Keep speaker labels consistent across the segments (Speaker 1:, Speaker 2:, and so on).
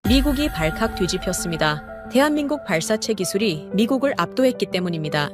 Speaker 1: 미국이 발칵 뒤집혔습니다. 대한민국 발사체 기술이 미국을 압도했기 때문입니다.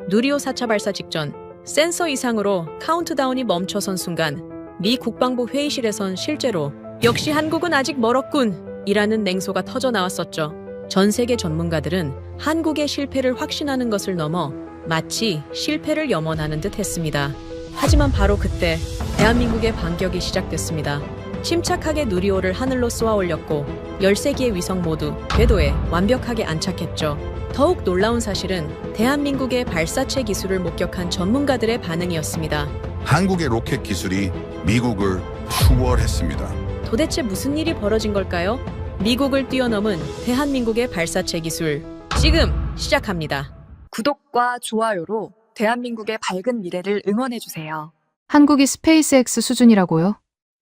Speaker 1: 누리호 4차 발사 직전 센서 이상으로 카운트다운이 멈춰선 순간 미 국방부 회의실에선 실제로 역시 한국은 아직 멀었군 이라는 냉소가 터져 나왔었죠. 전 세계 전문가들은 한국의 실패를 확신하는 것을 넘어 마치 실패를 염원하는 듯 했습니다. 하지만 바로 그때 대한민국의 반격이 시작됐습니다. 침착하게 누리호를 하늘로 쏘아 올렸고 13기의 위성 모두 궤도에 완벽하게 안착했죠. 더욱 놀라운 사실은 대한민국의 발사체 기술을 목격한 전문가들의 반응이었습니다.
Speaker 2: 한국의 로켓 기술이 미국을 추월했습니다.
Speaker 1: 도대체 무슨 일이 벌어진 걸까요? 미국을 뛰어넘은 대한민국의 발사체 기술, 지금 시작합니다.
Speaker 3: 구독과 좋아요로 대한민국의 밝은 미래를 응원해주세요.
Speaker 4: 한국이 스페이스X 수준이라고요?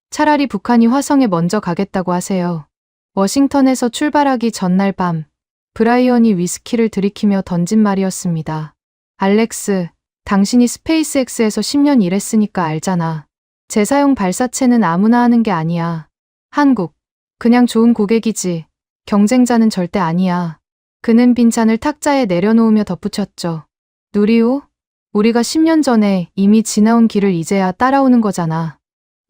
Speaker 4: 차라리 북한이 화성에 먼저 가겠다고 하세요. 워싱턴에서 출발하기 전날 밤, 브라이언이 위스키를 들이키며 던진 말이었습니다. 알렉스, 당신이 스페이스X에서 10년 일했으니까 알잖아. 재사용 발사체는 아무나 하는 게 아니야. 한국, 그냥 좋은 고객이지. 경쟁자는 절대 아니야. 그는 빈잔을 탁자에 내려놓으며 덧붙였죠. 누리호? 우리가 10년 전에 이미 지나온 길을 이제야 따라오는 거잖아.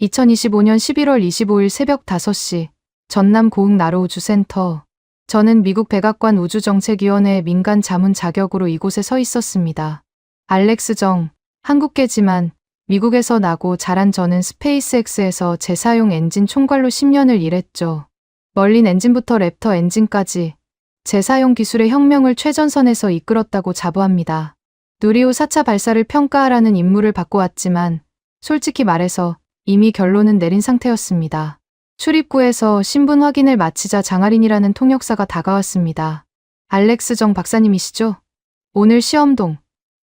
Speaker 4: 2025년 11월 25일 새벽 5시, 전남 고흥 나로우주센터. 저는 미국 백악관 우주정책위원회 민간 자문 자격으로 이곳에 서 있었습니다. 알렉스 정, 한국계지만 미국에서 나고 자란 저는 스페이스X에서 재사용 엔진 총괄로 10년을 일했죠. 멀린 엔진부터 랩터 엔진까지 재사용 기술의 혁명을 최전선에서 이끌었다고 자부합니다. 누리호 4차 발사를 평가하라는 임무를 받고 왔지만 솔직히 말해서 이미 결론은 내린 상태였습니다. 출입구에서 신분 확인을 마치자 장아린이라는 통역사가 다가왔습니다. 알렉스 정 박사님이시죠? 오늘 시험동,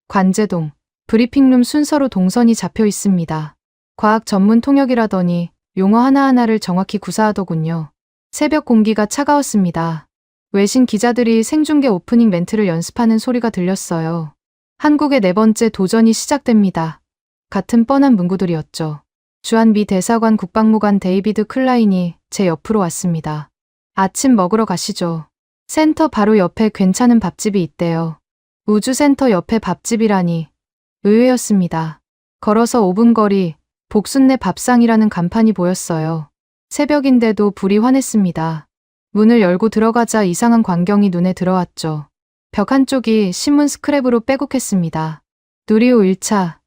Speaker 4: 관제동, 브리핑룸 순서로 동선이 잡혀 있습니다. 과학 전문 통역이라더니 용어 하나하나를 정확히 구사하더군요. 새벽 공기가 차가웠습니다. 외신 기자들이 생중계 오프닝 멘트를 연습하는 소리가 들렸어요. 한국의 4번째 도전이 시작됩니다. 같은 뻔한 문구들이었죠. 주한 미 대사관 국방무관 데이비드 클라인이 제 옆으로 왔습니다. 아침 먹으러 가시죠. 센터 바로 옆에 괜찮은 밥집이 있대요. 우주센터 옆에 밥집이라니. 의외였습니다. 걸어서 5분 거리, 복순내 밥상이라는 간판이 보였어요. 새벽인데도 불이 환했습니다. 문을 열고 들어가자 이상한 광경이 눈에 들어왔죠. 벽 한쪽이 신문 스크랩으로 빼곡했습니다. 누리호 1차,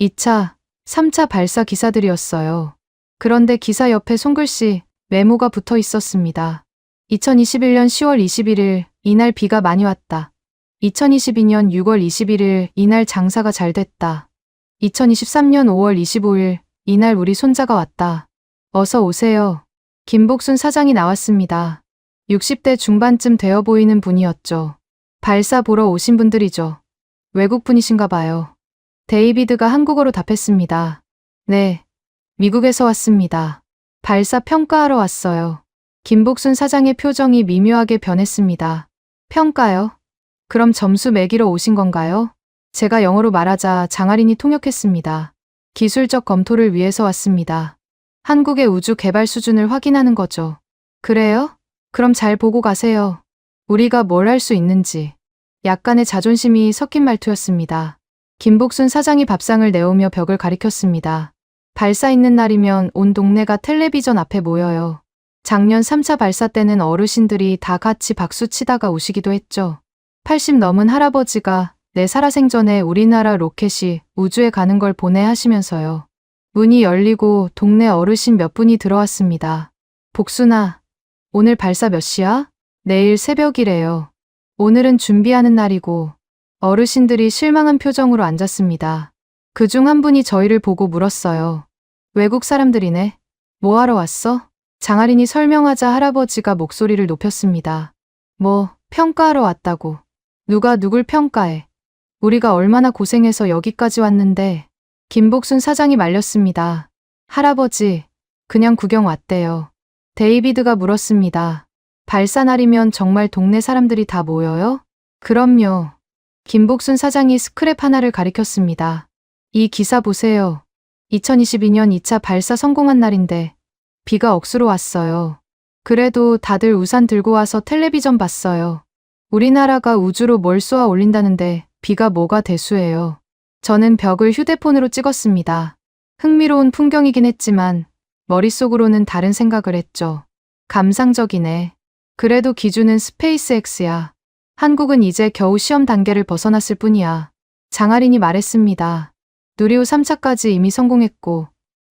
Speaker 4: 2차, 3차 발사 기사들이었어요. 그런데 기사 옆에 손글씨, 메모가 붙어 있었습니다. 2021년 10월 21일, 이날 비가 많이 왔다. 2022년 6월 21일, 이날 장사가 잘 됐다. 2023년 5월 25일, 이날 우리 손자가 왔다. 어서 오세요. 김복순 사장이 나왔습니다. 60대 중반쯤 되어 보이는 분이었죠. 발사 보러 오신 분들이죠. 외국 분이신가 봐요. 데이비드가 한국어로 답했습니다. 네, 미국에서 왔습니다. 발사 평가하러 왔어요. 김복순 사장의 표정이 미묘하게 변했습니다. 평가요? 그럼 점수 매기러 오신 건가요? 제가 영어로 말하자 장아린이 통역했습니다. 기술적 검토를 위해서 왔습니다. 한국의 우주 개발 수준을 확인하는 거죠. 그래요? 그럼 잘 보고 가세요. 우리가 뭘 할 수 있는지. 약간의 자존심이 섞인 말투였습니다. 김복순 사장이 밥상을 내오며 벽을 가리켰습니다. 발사 있는 날이면 온 동네가 텔레비전 앞에 모여요. 작년 3차 발사 때는 어르신들이 다 같이 박수 치다가 우시기도 했죠. 80 넘은 할아버지가 내 살아생전에 우리나라 로켓이 우주에 가는 걸 보내 하시면서요. 문이 열리고 동네 어르신 몇 분이 들어왔습니다. 복순아, 오늘 발사 몇 시야? 내일 새벽이래요. 오늘은 준비하는 날이고. 어르신들이 실망한 표정으로 앉았습니다. 그중 한 분이 저희를 보고 물었어요. 외국 사람들이네. 뭐 하러 왔어? 장아린이 설명하자 할아버지가 목소리를 높였습니다. 뭐, 평가하러 왔다고. 누가 누굴 평가해. 우리가 얼마나 고생해서 여기까지 왔는데. 김복순 사장이 말렸습니다. 할아버지, 그냥 구경 왔대요. 데이비드가 물었습니다. 발사 날이면 정말 동네 사람들이 다 모여요? 그럼요. 김복순 사장이 스크랩 하나를 가리켰습니다. 이 기사 보세요. 2022년 2차 발사 성공한 날인데 비가 억수로 왔어요. 그래도 다들 우산 들고 와서 텔레비전 봤어요. 우리나라가 우주로 뭘 쏘아 올린다는데 비가 뭐가 대수예요. 저는 벽을 휴대폰으로 찍었습니다. 흥미로운 풍경이긴 했지만 머릿속으로는 다른 생각을 했죠. 감상적이네. 그래도 기준은 스페이스X야. 한국은 이제 겨우 시험 단계를 벗어났을 뿐이야. 장하린이 말했습니다. 누리호 3차까지 이미 성공했고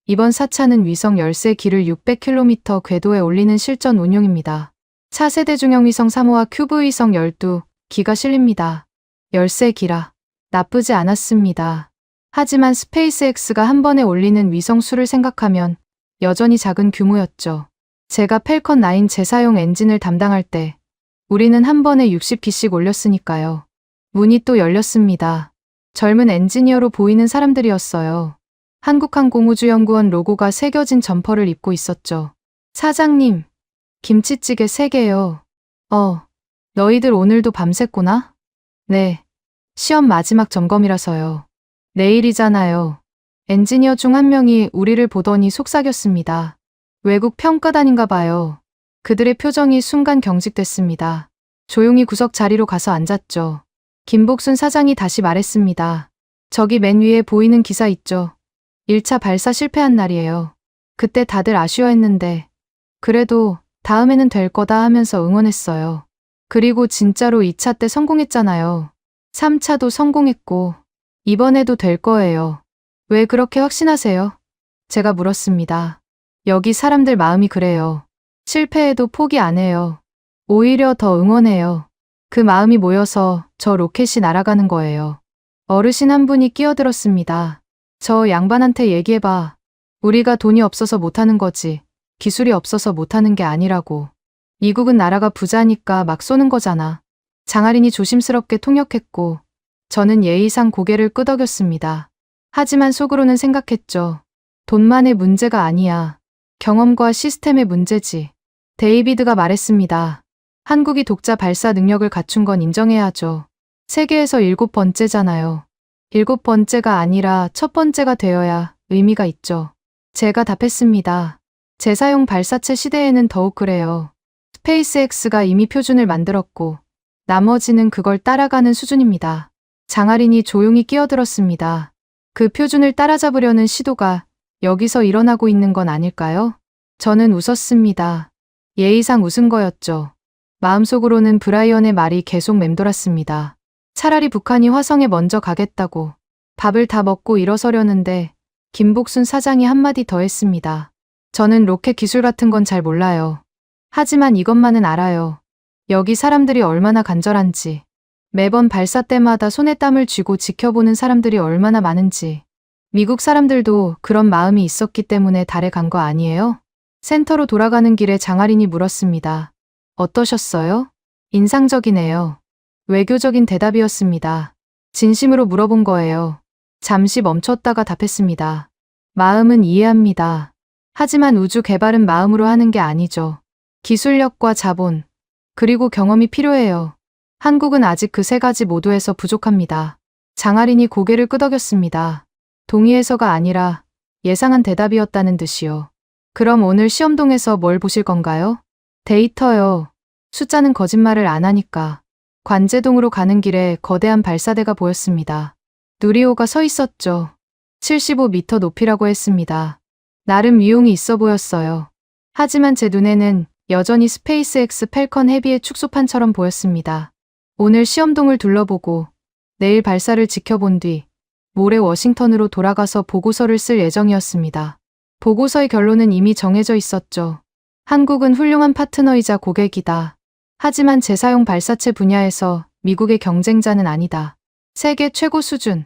Speaker 4: 이번 4차는 위성 열세 기를 600km 궤도에 올리는 실전 운용입니다. 차세대 중형 위성 3호와 큐브 위성 12기가 실립니다. 열세 기라. 나쁘지 않았습니다. 하지만 스페이스X가 한 번에 올리는 위성 수를 생각하면 여전히 작은 규모였죠. 제가 펠컨 9 재사용 엔진을 담당할 때 우리는 한 번에 60기씩 올렸으니까요. 문이 또 열렸습니다. 젊은 엔지니어로 보이는 사람들이었어요. 한국항공우주연구원 로고가 새겨진 점퍼를 입고 있었죠. 사장님, 김치찌개 3개요. 너희들 오늘도 밤샜구나? 네. 시험 마지막 점검이라서요. 내일이잖아요. 엔지니어 중 한 명이 우리를 보더니 속삭였습니다. 외국 평가단인가 봐요. 그들의 표정이 순간 경직됐습니다. 조용히 구석 자리로 가서 앉았죠. 김복순 사장이 다시 말했습니다. 저기 맨 위에 보이는 기사 있죠. 1차 발사 실패한 날이에요. 그때 다들 아쉬워했는데 그래도 다음에는 될 거다 하면서 응원했어요. 그리고 진짜로 2차 때 성공했잖아요. 3차도 성공했고 이번에도 될 거예요. 왜 그렇게 확신하세요? 제가 물었습니다. 여기 사람들 마음이 그래요. 실패해도 포기 안 해요. 오히려 더 응원해요. 그 마음이 모여서 저 로켓이 날아가는 거예요. 어르신 한 분이 끼어들었습니다. 저 양반한테 얘기해봐. 우리가 돈이 없어서 못하는 거지. 기술이 없어서 못하는 게 아니라고. 미국은 나라가 부자니까 막 쏘는 거잖아. 장하린이 조심스럽게 통역했고 저는 예의상 고개를 끄덕였습니다. 하지만 속으로는 생각했죠. 돈만의 문제가 아니야. 경험과 시스템의 문제지. 데이비드가 말했습니다. 한국이 독자 발사 능력을 갖춘 건 인정해야죠. 세계에서 7번째잖아요. 7번째가 아니라 첫 번째가 되어야 의미가 있죠. 제가 답했습니다. 재사용 발사체 시대에는 더욱 그래요. 스페이스X가 이미 표준을 만들었고 나머지는 그걸 따라가는 수준입니다. 장하린이 조용히 끼어들었습니다. 그 표준을 따라잡으려는 시도가 여기서 일어나고 있는 건 아닐까요? 저는 웃었습니다. 예의상 웃은 거였죠. 마음속으로는 브라이언의 말이 계속 맴돌았습니다. 차라리 북한이 화성에 먼저 가겠다고. 밥을 다 먹고 일어서려는데 김복순 사장이 한마디 더 했습니다. 저는 로켓 기술 같은 건 잘 몰라요. 하지만 이것만은 알아요. 여기 사람들이 얼마나 간절한지. 매번 발사 때마다 손에 땀을 쥐고 지켜보는 사람들이 얼마나 많은지. 미국 사람들도 그런 마음이 있었기 때문에 달에 간 거 아니에요? 센터로 돌아가는 길에 장하린이 물었습니다. 어떠셨어요? 인상적이네요. 외교적인 대답이었습니다. 진심으로 물어본 거예요. 잠시 멈췄다가 답했습니다. 마음은 이해합니다. 하지만 우주 개발은 마음으로 하는 게 아니죠. 기술력과 자본, 그리고 경험이 필요해요. 한국은 아직 그 3가지 모두에서 부족합니다. 장하린이 고개를 끄덕였습니다. 동의해서가 아니라 예상한 대답이었다는 듯이요. 그럼 오늘 시험동에서 뭘 보실 건가요? 데이터요. 숫자는 거짓말을 안 하니까. 관제동으로 가는 길에 거대한 발사대가 보였습니다. 누리호가 서 있었죠. 75m 높이라고 했습니다. 나름 위용이 있어 보였어요. 하지만 제 눈에는 여전히 스페이스X 펠컨 헤비의 축소판처럼 보였습니다. 오늘 시험동을 둘러보고 내일 발사를 지켜본 뒤 모레 워싱턴으로 돌아가서 보고서를 쓸 예정이었습니다. 보고서의 결론은 이미 정해져 있었죠. 한국은 훌륭한 파트너이자 고객이다. 하지만 재사용 발사체 분야에서 미국의 경쟁자는 아니다. 세계 최고 수준.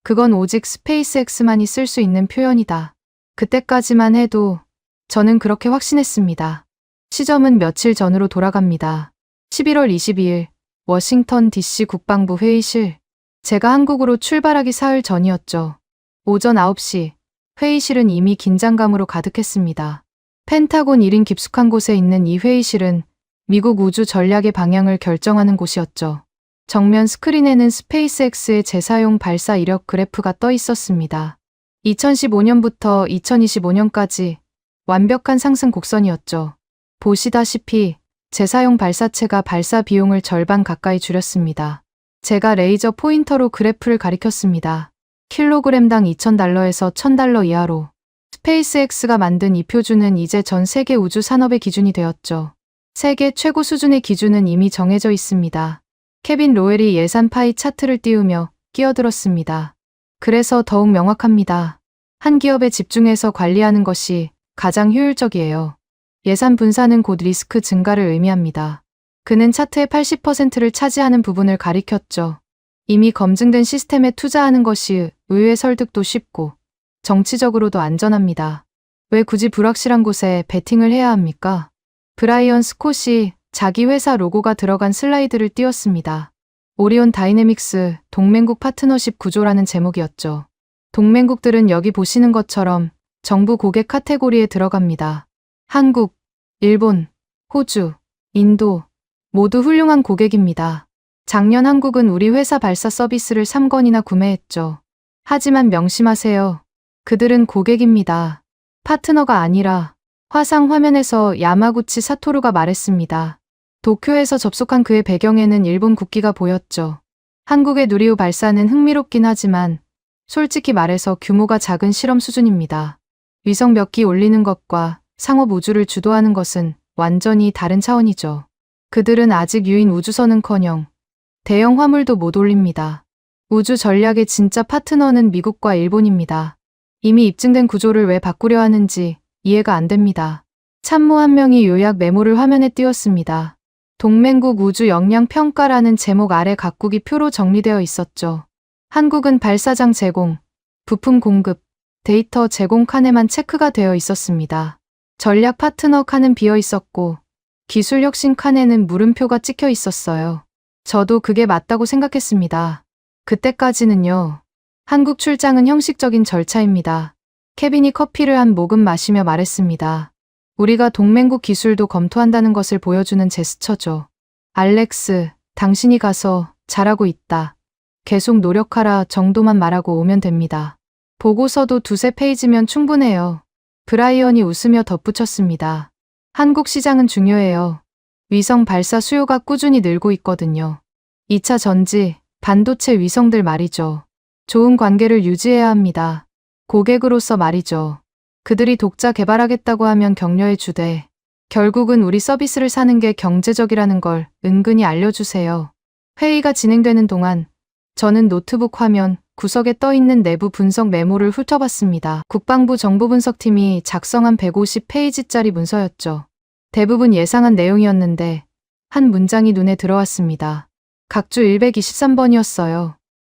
Speaker 4: 그건 오직 스페이스X만이 쓸 수 있는 표현이다. 그때까지만 해도 저는 그렇게 확신했습니다. 시점은 며칠 전으로 돌아갑니다. 11월 22일 워싱턴 DC 국방부 회의실. 제가 한국으로 출발하기 사흘 전이었죠. 오전 9시 회의실은 이미 긴장감으로 가득했습니다. 펜타곤 1인 깊숙한 곳에 있는 이 회의실은 미국 우주 전략의 방향을 결정하는 곳이었죠. 정면 스크린에는 스페이스X의 재사용 발사 이력 그래프가 떠 있었습니다. 2015년부터 2025년까지 완벽한 상승 곡선이었죠. 보시다시피 재사용 발사체가 발사 비용을 절반 가까이 줄였습니다. 제가 레이저 포인터로 그래프를 가리켰습니다. 킬로그램당 $2,000에서 $1,000 이하로. 스페이스X가 만든 이 표준은 이제 전 세계 우주 산업의 기준이 되었죠. 세계 최고 수준의 기준은 이미 정해져 있습니다. 케빈 로웰이 예산 파이 차트를 띄우며 끼어들었습니다. 그래서 더욱 명확합니다. 한 기업에 집중해서 관리하는 것이 가장 효율적이에요. 예산 분산은 곧 리스크 증가를 의미합니다. 그는 차트의 80%를 차지하는 부분을 가리켰죠. 이미 검증된 시스템에 투자하는 것이 의회 설득도 쉽고 정치적으로도 안전합니다. 왜 굳이 불확실한 곳에 베팅을 해야 합니까? 브라이언 스콧이 자기 회사 로고가 들어간 슬라이드를 띄웠습니다. 오리온 다이내믹스 동맹국 파트너십 구조라는 제목이었죠. 동맹국들은 여기 보시는 것처럼 정부 고객 카테고리에 들어갑니다. 한국, 일본, 호주, 인도 모두 훌륭한 고객입니다. 작년 한국은 우리 회사 발사 서비스를 3건이나 구매했죠. 하지만 명심하세요. 그들은 고객입니다. 파트너가 아니라. 화상 화면에서 야마구치 사토루가 말했습니다. 도쿄에서 접속한 그의 배경에는 일본 국기가 보였죠. 한국의 누리호 발사는 흥미롭긴 하지만 솔직히 말해서 규모가 작은 실험 수준입니다. 위성 몇 기 올리는 것과 상업 우주를 주도하는 것은 완전히 다른 차원이죠. 그들은 아직 유인 우주선은커녕 대형 화물도 못 올립니다. 우주 전략의 진짜 파트너는 미국과 일본입니다. 이미 입증된 구조를 왜 바꾸려 하는지 이해가 안 됩니다. 참모 한 명이 요약 메모를 화면에 띄웠습니다. 동맹국 우주 역량 평가라는 제목 아래 각국이 표로 정리되어 있었죠. 한국은 발사장 제공, 부품 공급, 데이터 제공 칸에만 체크가 되어 있었습니다. 전략 파트너 칸은 비어 있었고 기술 혁신 칸에는 물음표가 찍혀 있었어요. 저도 그게 맞다고 생각했습니다. 그때까지는요. 한국 출장은 형식적인 절차입니다. 케빈이 커피를 한 모금 마시며 말했습니다. 우리가 동맹국 기술도 검토한다는 것을 보여주는 제스처죠. 알렉스, 당신이 가서 잘하고 있다. 계속 노력하라 정도만 말하고 오면 됩니다. 보고서도 2~3페이지면 충분해요. 브라이언이 웃으며 덧붙였습니다. 한국 시장은 중요해요. 위성 발사 수요가 꾸준히 늘고 있거든요. 2차 전지, 반도체 위성들 말이죠. 좋은 관계를 유지해야 합니다. 고객으로서 말이죠. 그들이 독자 개발하겠다고 하면 격려해 주되 결국은 우리 서비스를 사는 게 경제적이라는 걸 은근히 알려주세요. 회의가 진행되는 동안 저는 노트북 화면 구석에 떠있는 내부 분석 메모를 훑어봤습니다. 국방부 정보분석팀이 작성한 150페이지짜리 문서였죠. 대부분 예상한 내용이었는데 한 문장이 눈에 들어왔습니다. 각주 123번이었어요.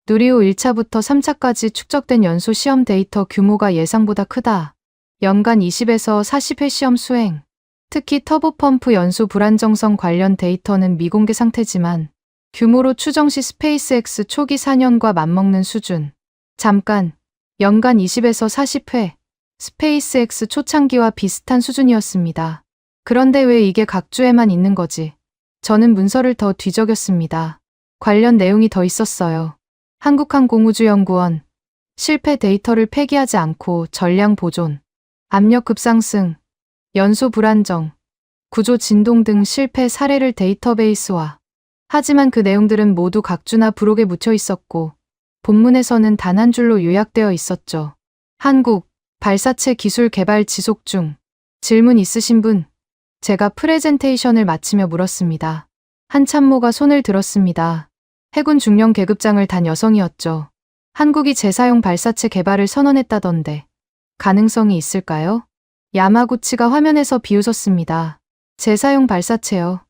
Speaker 4: 누리호 1차부터 3차까지 축적된 연소 시험 데이터 규모가 예상보다 크다. 연간 20에서 40회 시험 수행. 특히 터보펌프 연소 불안정성 관련 데이터는 미공개 상태지만 규모로 추정 시 스페이스X 초기 4년과 맞먹는 수준. 잠깐, 연간 20에서 40회. 스페이스X 초창기와 비슷한 수준이었습니다. 그런데 왜 이게 각주에만 있는 거지? 저는 문서를 더 뒤적였습니다. 관련 내용이 더 있었어요. 한국항공우주연구원, 실패 데이터를 폐기하지 않고 전량 보존, 압력 급상승, 연소 불안정, 구조 진동 등 실패 사례를 데이터베이스화. 하지만 그 내용들은 모두 각주나 부록에 묻혀 있었고 본문에서는 단 한 줄로 요약되어 있었죠. 한국, 발사체 기술 개발 지속 중. 질문 있으신 분? 제가 프레젠테이션을 마치며 물었습니다. 한 참모가 손을 들었습니다. 해군 중령 계급장을 단 여성이었죠. 한국이 재사용 발사체 개발을 선언했다던데 가능성이 있을까요? 야마구치가 화면에서 비웃었습니다. 재사용 발사체요.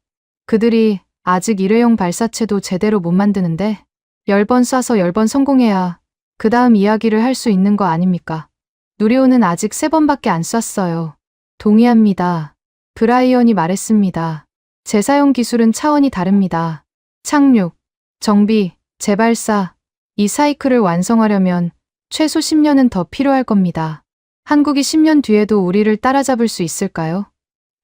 Speaker 4: 그들이 아직 일회용 발사체도 제대로 못 만드는데 10번 쏴서 10번 성공해야 그 다음 이야기를 할 수 있는 거 아닙니까? 누리호는 아직 3번밖에 안 쐈어요. 동의합니다. 브라이언이 말했습니다. 재사용 기술은 차원이 다릅니다. 착륙, 정비, 재발사, 이 사이클을 완성하려면 최소 10년은 더 필요할 겁니다. 한국이 10년 뒤에도 우리를 따라잡을 수 있을까요?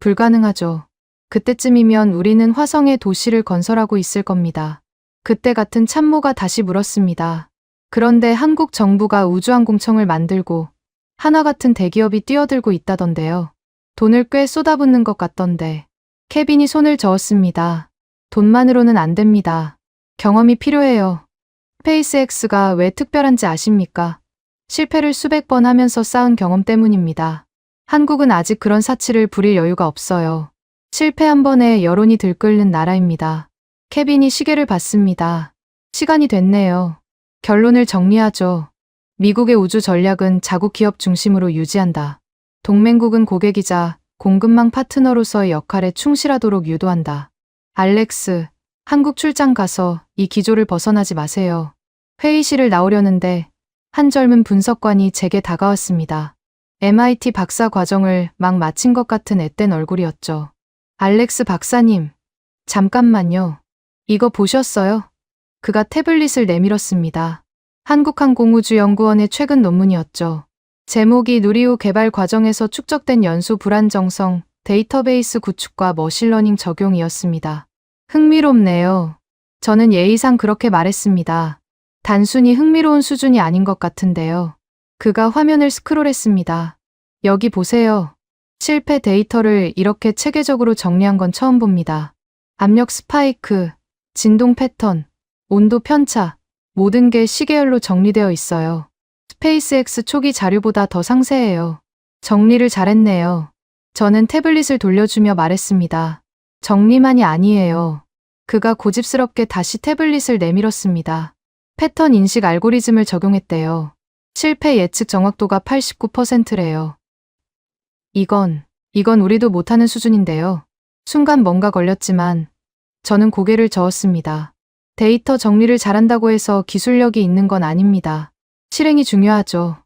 Speaker 4: 불가능하죠. 그때쯤이면 우리는 화성에 도시를 건설하고 있을 겁니다. 그때 같은 참모가 다시 물었습니다. 그런데 한국 정부가 우주항공청을 만들고 하나 같은 대기업이 뛰어들고 있다던데요. 돈을 꽤 쏟아붓는 것 같던데. 케빈이 손을 저었습니다. 돈만으로는 안 됩니다. 경험이 필요해요. 스페이스X가 왜 특별한지 아십니까? 실패를 수백 번 하면서 쌓은 경험 때문입니다. 한국은 아직 그런 사치를 부릴 여유가 없어요. 실패 한 번에 여론이 들끓는 나라입니다. 케빈이 시계를 봤습니다. 시간이 됐네요. 결론을 정리하죠. 미국의 우주 전략은 자국 기업 중심으로 유지한다. 동맹국은 고객이자 공급망 파트너로서의 역할에 충실하도록 유도한다. 알렉스, 한국 출장 가서 이 기조를 벗어나지 마세요. 회의실을 나오려는데 한 젊은 분석관이 제게 다가왔습니다. MIT 박사 과정을 막 마친 것 같은 앳된 얼굴이었죠. 알렉스 박사님, 잠깐만요. 이거 보셨어요? 그가 태블릿을 내밀었습니다. 한국항공우주연구원의 최근 논문이었죠. 제목이 누리호 개발 과정에서 축적된 연소 불안정성, 데이터베이스 구축과 머신러닝 적용이었습니다. 흥미롭네요. 저는 예의상 그렇게 말했습니다. 단순히 흥미로운 수준이 아닌 것 같은데요. 그가 화면을 스크롤했습니다. 여기 보세요. 실패 데이터를 이렇게 체계적으로 정리한 건 처음 봅니다. 압력 스파이크, 진동 패턴, 온도 편차, 모든 게 시계열로 정리되어 있어요. 스페이스X 초기 자료보다 더 상세해요. 정리를 잘했네요. 저는 태블릿을 돌려주며 말했습니다. 정리만이 아니에요. 그가 고집스럽게 다시 태블릿을 내밀었습니다. 패턴 인식 알고리즘을 적용했대요. 실패 예측 정확도가 89%래요. 이건 우리도 못하는 수준인데요. 순간 뭔가 걸렸지만 저는 고개를 저었습니다. 데이터 정리를 잘한다고 해서 기술력이 있는 건 아닙니다. 실행이 중요하죠.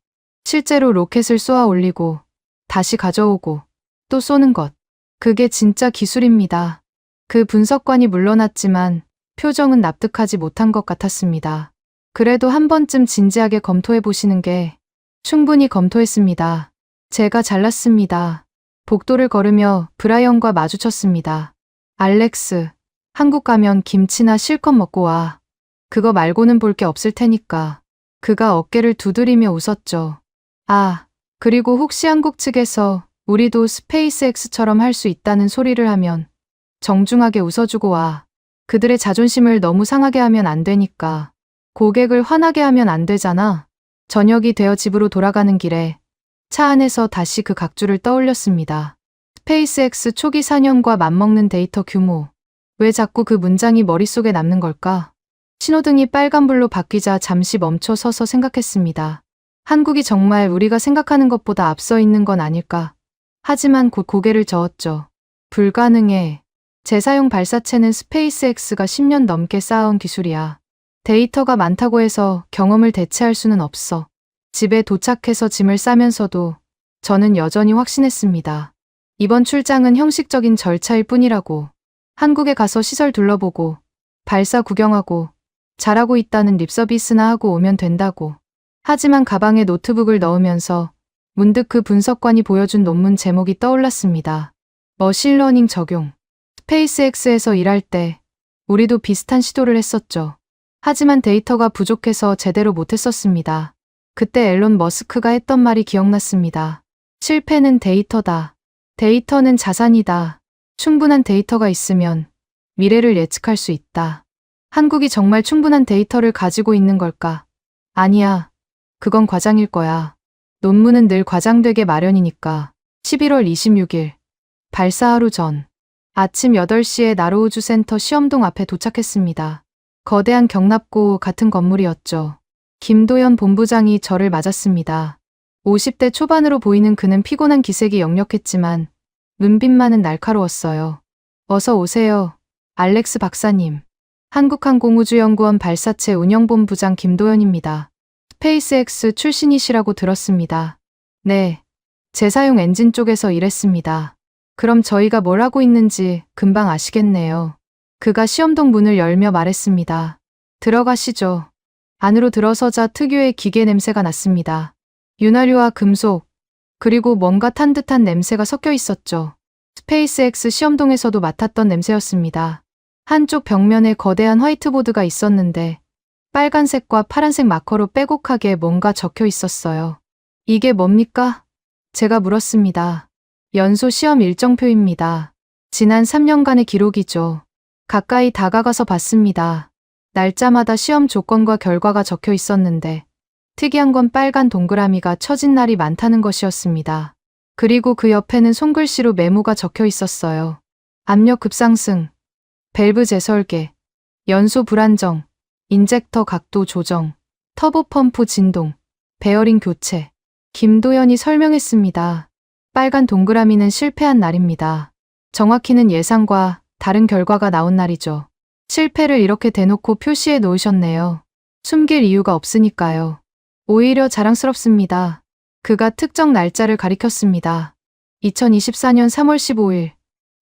Speaker 4: 실제로 로켓을 쏘아 올리고 다시 가져오고 또 쏘는 것. 그게 진짜 기술입니다. 그 분석관이 물러났지만 표정은 납득하지 못한 것 같았습니다. 그래도 한 번쯤 진지하게 검토해 보시는 게. 충분히 검토했습니다. 제가 잘났습니다. 복도를 걸으며 브라이언과 마주쳤습니다. 알렉스, 한국 가면 김치나 실컷 먹고 와. 그거 말고는 볼 게 없을 테니까. 그가 어깨를 두드리며 웃었죠. 아, 그리고 혹시 한국 측에서 우리도 스페이스X처럼 할 수 있다는 소리를 하면 정중하게 웃어주고 와. 그들의 자존심을 너무 상하게 하면 안 되니까. 고객을 화나게 하면 안 되잖아. 저녁이 되어 집으로 돌아가는 길에 차 안에서 다시 그 각주를 떠올렸습니다. 스페이스X 초기 4년과 맞먹는 데이터 규모. 왜 자꾸 그 문장이 머릿속에 남는 걸까? 신호등이 빨간불로 바뀌자 잠시 멈춰 서서 생각했습니다. 한국이 정말 우리가 생각하는 것보다 앞서 있는 건 아닐까? 하지만 곧 고개를 저었죠. 불가능해. 재사용 발사체는 스페이스X가 10년 넘게 쌓아온 기술이야. 데이터가 많다고 해서 경험을 대체할 수는 없어. 집에 도착해서 짐을 싸면서도 저는 여전히 확신했습니다. 이번 출장은 형식적인 절차일 뿐이라고. 한국에 가서 시설 둘러보고 발사 구경하고 잘하고 있다는 립서비스나 하고 오면 된다고. 하지만 가방에 노트북을 넣으면서 문득 그 분석관이 보여준 논문 제목이 떠올랐습니다. 머신러닝 적용. 스페이스X에서 일할 때 우리도 비슷한 시도를 했었죠. 하지만 데이터가 부족해서 제대로 못했었습니다. 그때 앨런 머스크가 했던 말이 기억났습니다. 실패는 데이터다. 데이터는 자산이다. 충분한 데이터가 있으면 미래를 예측할 수 있다. 한국이 정말 충분한 데이터를 가지고 있는 걸까? 아니야. 그건 과장일 거야. 논문은 늘 과장되게 마련이니까. 11월 26일. 발사 하루 전. 아침 8시에 나로우주센터 시험동 앞에 도착했습니다. 거대한 경납고 같은 건물이었죠. 김도연 본부장이 저를 맞았습니다. 50대 초반으로 보이는 그는 피곤한 기색이 역력했지만 눈빛만은 날카로웠어요. 어서 오세요. 알렉스 박사님. 한국항공우주연구원 발사체 운영본부장 김도연입니다. 스페이스X 출신이시라고 들었습니다. 네. 재사용 엔진 쪽에서 일했습니다. 그럼 저희가 뭘 하고 있는지 금방 아시겠네요. 그가 시험동 문을 열며 말했습니다. 들어가시죠. 안으로 들어서자 특유의 기계 냄새가 났습니다. 윤활유와 금속, 그리고 뭔가 탄 듯한 냄새가 섞여 있었죠. 스페이스X 시험동에서도 맡았던 냄새였습니다. 한쪽 벽면에 거대한 화이트보드가 있었는데 빨간색과 파란색 마커로 빼곡하게 뭔가 적혀 있었어요. 이게 뭡니까? 제가 물었습니다. 연소 시험 일정표입니다. 지난 3년간의 기록이죠. 가까이 다가가서 봤습니다. 날짜마다 시험 조건과 결과가 적혀 있었는데 특이한 건 빨간 동그라미가 쳐진 날이 많다는 것이었습니다. 그리고 그 옆에는 손글씨로 메모가 적혀 있었어요. 압력 급상승, 밸브 재설계, 연소 불안정, 인젝터 각도 조정, 터보 펌프 진동, 베어링 교체. 김도연이 설명했습니다. 빨간 동그라미는 실패한 날입니다. 정확히는 예상과 다른 결과가 나온 날이죠. 실패를 이렇게 대놓고 표시해 놓으셨네요. 숨길 이유가 없으니까요. 오히려 자랑스럽습니다. 그가 특정 날짜를 가리켰습니다. 2024년 3월 15일.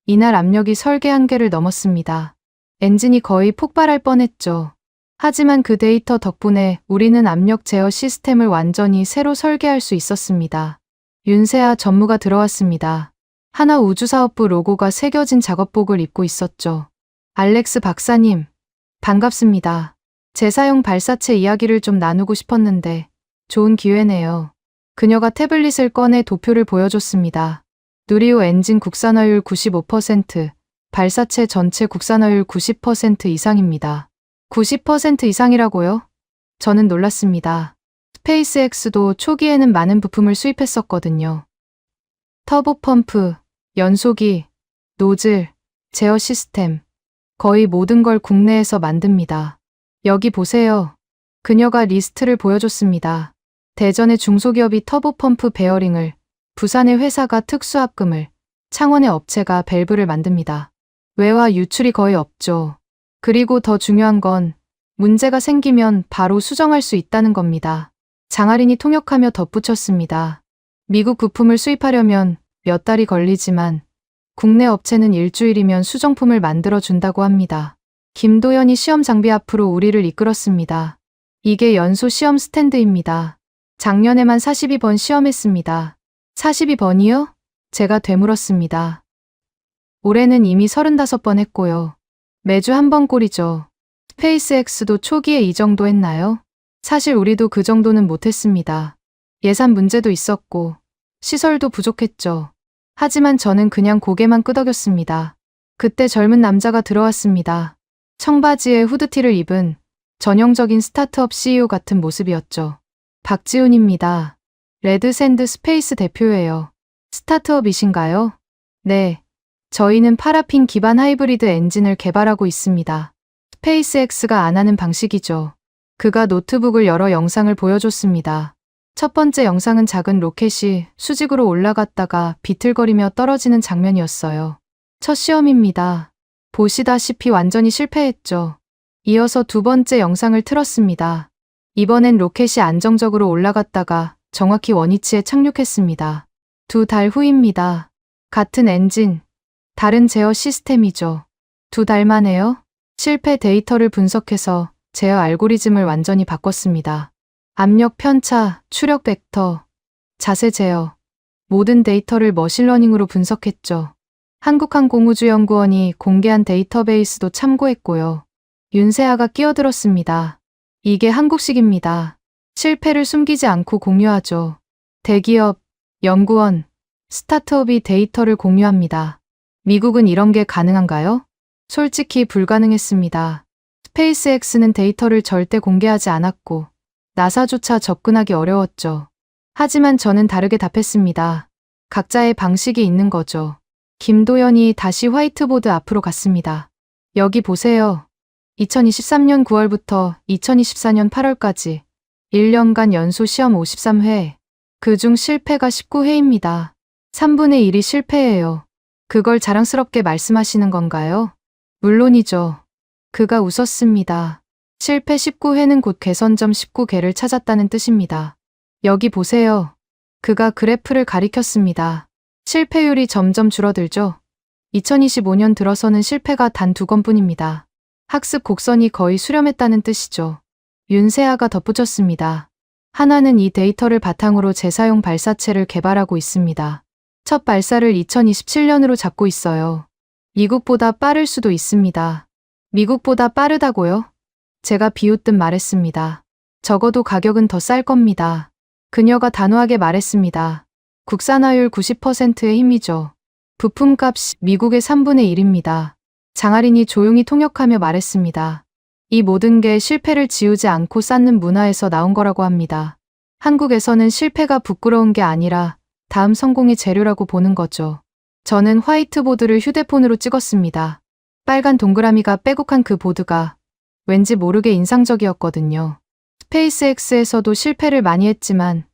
Speaker 4: 이날 압력이 설계 한계를 넘었습니다. 엔진이 거의 폭발할 뻔했죠. 하지만 그 데이터 덕분에 우리는 압력 제어 시스템을 완전히 새로 설계할 수 있었습니다. 윤세아 전무가 들어왔습니다. 하나 우주사업부 로고가 새겨진 작업복을 입고 있었죠. 알렉스 박사님, 반갑습니다. 재사용 발사체 이야기를 좀 나누고 싶었는데 좋은 기회네요. 그녀가 태블릿을 꺼내 도표를 보여줬습니다. 누리호 엔진 국산화율 95%, 발사체 전체 국산화율 90% 이상입니다. 90% 이상이라고요? 저는 놀랐습니다. 스페이스X도 초기에는 많은 부품을 수입했었거든요. 터보 펌프, 연소기, 노즐, 제어 시스템, 거의 모든 걸 국내에서 만듭니다. 여기 보세요. 그녀가 리스트를 보여줬습니다. 대전의 중소기업이 터보 펌프 베어링을, 부산의 회사가 특수합금을, 창원의 업체가 밸브를 만듭니다. 외화 유출이 거의 없죠. 그리고 더 중요한 건 문제가 생기면 바로 수정할 수 있다는 겁니다. 장하린이 통역하며 덧붙였습니다. 미국 부품을 수입하려면 몇 달이 걸리지만 국내 업체는 일주일이면 수정품을 만들어 준다고 합니다. 김도연이 시험 장비 앞으로 우리를 이끌었습니다. 이게 연소 시험 스탠드입니다. 작년에만 42번 시험했습니다. 42번이요? 제가 되물었습니다. 올해는 이미 35번 했고요. 매주 한 번 꼴이죠. 스페이스X도 초기에 이 정도 했나요? 사실 우리도 그 정도는 못했습니다. 예산 문제도 있었고 시설도 부족했죠. 하지만 저는 그냥 고개만 끄덕였습니다. 그때 젊은 남자가 들어왔습니다. 청바지에 후드티를 입은 전형적인 스타트업 CEO 같은 모습이었죠. 박지훈입니다. 레드샌드 스페이스 대표예요. 스타트업이신가요? 네. 저희는 파라핀 기반 하이브리드 엔진을 개발하고 있습니다. 스페이스X가 안 하는 방식이죠. 그가 노트북을 열어 영상을 보여줬습니다. 첫 번째 영상은 작은 로켓이 수직으로 올라갔다가 비틀거리며 떨어지는 장면이었어요. 첫 시험입니다. 보시다시피 완전히 실패했죠. 이어서 두 번째 영상을 틀었습니다. 이번엔 로켓이 안정적으로 올라갔다가 정확히 원위치에 착륙했습니다. 2달 후입니다. 같은 엔진, 다른 제어 시스템이죠. 2달 만에요. 실패 데이터를 분석해서 제어 알고리즘을 완전히 바꿨습니다. 압력 편차, 추력 벡터, 자세 제어, 모든 데이터를 머신러닝으로 분석했죠. 한국항공우주연구원이 공개한 데이터베이스도 참고했고요. 윤세아가 끼어들었습니다. 이게 한국식입니다. 실패를 숨기지 않고 공유하죠. 대기업, 연구원, 스타트업이 데이터를 공유합니다. 미국은 이런 게 가능한가요? 솔직히 불가능했습니다. 스페이스X는 데이터를 절대 공개하지 않았고 나사조차 접근하기 어려웠죠. 하지만 저는 다르게 답했습니다. 각자의 방식이 있는 거죠. 김도연이 다시 화이트보드 앞으로 갔습니다. 여기 보세요. 2023년 9월부터 2024년 8월까지 1년간 연소 시험 53회. 그중 실패가 19회입니다. 3분의 1이 실패예요. 그걸 자랑스럽게 말씀하시는 건가요? 물론이죠. 그가 웃었습니다. 실패 19회는 곧 개선점 19개를 찾았다는 뜻입니다. 여기 보세요. 그가 그래프를 가리켰습니다. 실패율이 점점 줄어들죠. 2025년 들어서는 실패가 단 2건뿐입니다. 학습 곡선이 거의 수렴했다는 뜻이죠. 윤세아가 덧붙였습니다. 하나는 이 데이터를 바탕으로 재사용 발사체를 개발하고 있습니다. 첫 발사를 2027년으로 잡고 있어요. 미국보다 빠를 수도 있습니다. 미국보다 빠르다고요? 제가 비웃듯 말했습니다. 적어도 가격은 더 쌀 겁니다. 그녀가 단호하게 말했습니다. 국산화율 90%의 힘이죠. 부품값이 미국의 3분의 1입니다. 장하린이 조용히 통역하며 말했습니다. 이 모든 게 실패를 지우지 않고 쌓는 문화에서 나온 거라고 합니다. 한국에서는 실패가 부끄러운 게 아니라 다음 성공의 재료라고 보는 거죠. 저는 화이트보드를 휴대폰으로 찍었습니다. 빨간 동그라미가 빼곡한 그 보드가 왠지 모르게 인상적이었거든요. 스페이스X에서도 실패를 많이 했지만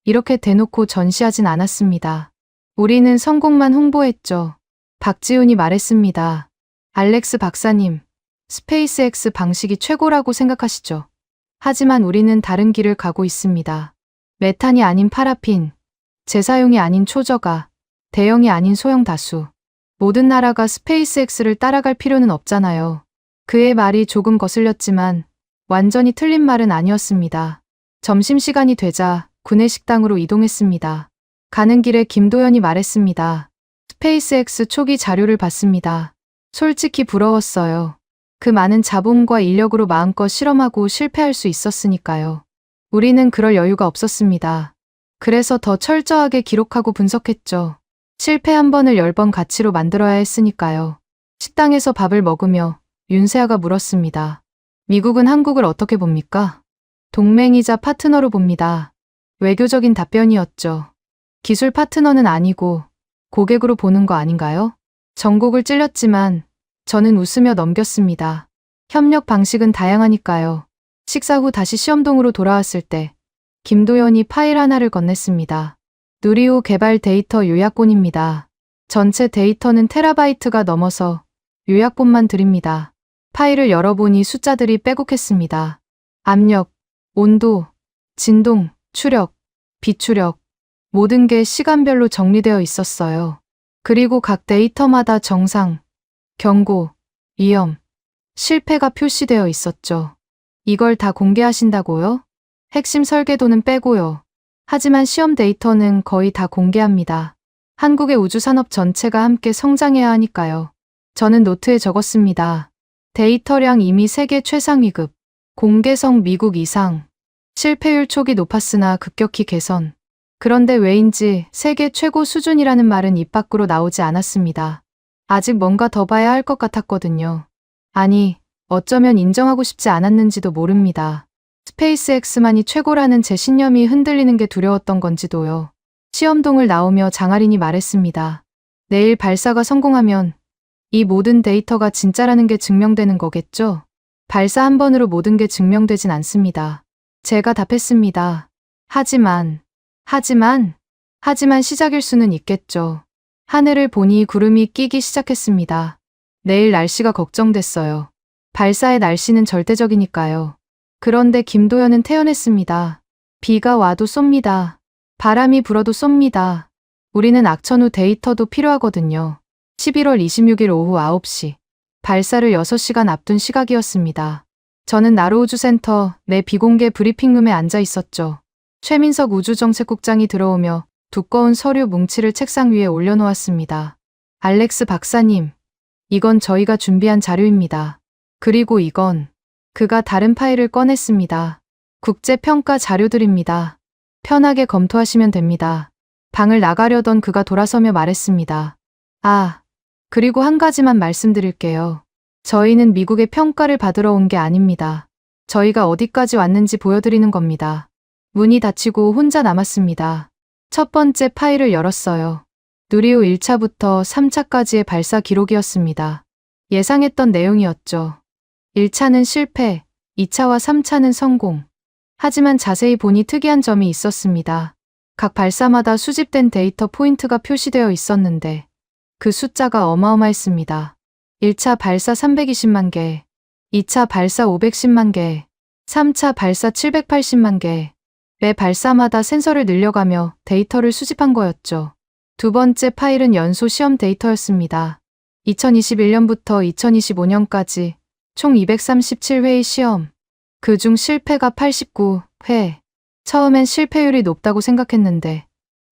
Speaker 4: 이렇게 대놓고 전시하진 않았습니다. 우리는 성공만 홍보했죠. 박지훈이 말했습니다. 알렉스 박사님, 스페이스X 방식이 최고라고 생각하시죠? 하지만 우리는 다른 길을 가고 있습니다. 메탄이 아닌 파라핀, 재사용이 아닌 초저가, 대형이 아닌 소형 다수. 모든 나라가 스페이스X를 따라갈 필요는 없잖아요. 그의 말이 조금 거슬렸지만 완전히 틀린 말은 아니었습니다. 점심시간이 되자 구내식당으로 이동했습니다. 가는 길에 김도연이 말했습니다. 스페이스X 초기 자료를 봤습니다. 솔직히 부러웠어요. 그 많은 자본과 인력으로 마음껏 실험하고 실패할 수 있었으니까요. 우리는 그럴 여유가 없었습니다. 그래서 더 철저하게 기록하고 분석했죠. 실패 한 번을 10번 가치로 만들어야 했으니까요. 식당에서 밥을 먹으며 윤세아가 물었습니다. 미국은 한국을 어떻게 봅니까? 동맹이자 파트너로 봅니다. 외교적인 답변이었죠. 기술 파트너는 아니고 고객으로 보는 거 아닌가요? 전곡을 찔렸지만 저는 웃으며 넘겼습니다. 협력 방식은 다양하니까요. 식사 후 다시 시험동으로 돌아왔을 때 김도연이 파일 하나를 건넸습니다. 누리호 개발 데이터 요약본입니다. 전체 데이터는 테라바이트가 넘어서 요약본만 드립니다. 파일을 열어보니 숫자들이 빼곡했습니다. 압력, 온도, 진동, 추력, 비추력, 모든 게 시간별로 정리되어 있었어요. 그리고 각 데이터마다 정상, 경고, 위험, 실패가 표시되어 있었죠. 이걸 다 공개하신다고요? 핵심 설계도는 빼고요. 하지만 시험 데이터는 거의 다 공개합니다. 한국의 우주산업 전체가 함께 성장해야 하니까요. 저는 노트에 적었습니다. 데이터량 이미 세계 최상위급, 공개성 미국 이상, 실패율 초기 높았으나 급격히 개선. 그런데 왜인지 세계 최고 수준이라는 말은 입 밖으로 나오지 않았습니다. 아직 뭔가 더 봐야 할 것 같았거든요. 아니, 어쩌면 인정하고 싶지 않았는지도 모릅니다. 스페이스X만이 최고라는 제 신념이 흔들리는 게 두려웠던 건지도요. 시험동을 나오며 장하린이 말했습니다. 내일 발사가 성공하면 이 모든 데이터가 진짜라는 게 증명되는 거겠죠? 발사 한 번으로 모든 게 증명되진 않습니다. 제가 답했습니다. 하지만 시작일 수는 있겠죠. 하늘을 보니 구름이 끼기 시작했습니다. 내일 날씨가 걱정됐어요. 발사의 날씨는 절대적이니까요. 그런데 김도연은 태연했습니다. 비가 와도 쏩니다. 바람이 불어도 쏩니다. 우리는 악천 후 데이터도 필요하거든요. 11월 26일 오후 9시. 발사를 6시간 앞둔 시각이었습니다. 저는 나로우주센터 내 비공개 브리핑룸에 앉아 있었죠. 최민석 우주정책국장이 들어오며 두꺼운 서류 뭉치를 책상 위에 올려놓았습니다. 알렉스 박사님, 이건 저희가 준비한 자료입니다. 그리고 이건 그가 다른 파일을 꺼냈습니다. 국제평가 자료들입니다. 편하게 검토하시면 됩니다. 방을 나가려던 그가 돌아서며 말했습니다. 아, 그리고 한 가지만 말씀드릴게요. 저희는 미국의 평가를 받으러 온 게 아닙니다. 저희가 어디까지 왔는지 보여드리는 겁니다. 문이 닫히고 혼자 남았습니다. 첫 번째 파일을 열었어요. 누리호 1차부터 3차까지의 발사 기록이었습니다. 예상했던 내용이었죠. 1차는 실패, 2차와 3차는 성공. 하지만 자세히 보니 특이한 점이 있었습니다. 각 발사마다 수집된 데이터 포인트가 표시되어 있었는데 그 숫자가 어마어마했습니다. 1차 발사 320만 개, 2차 발사 510만 개, 3차 발사 780만 개. 매 발사마다 센서를 늘려가며 데이터를 수집한 거였죠. 두 번째 파일은 연소 시험 데이터였습니다. 2021년부터 2025년까지 총 237회의 시험. 그중 실패가 89회. 처음엔 실패율이 높다고 생각했는데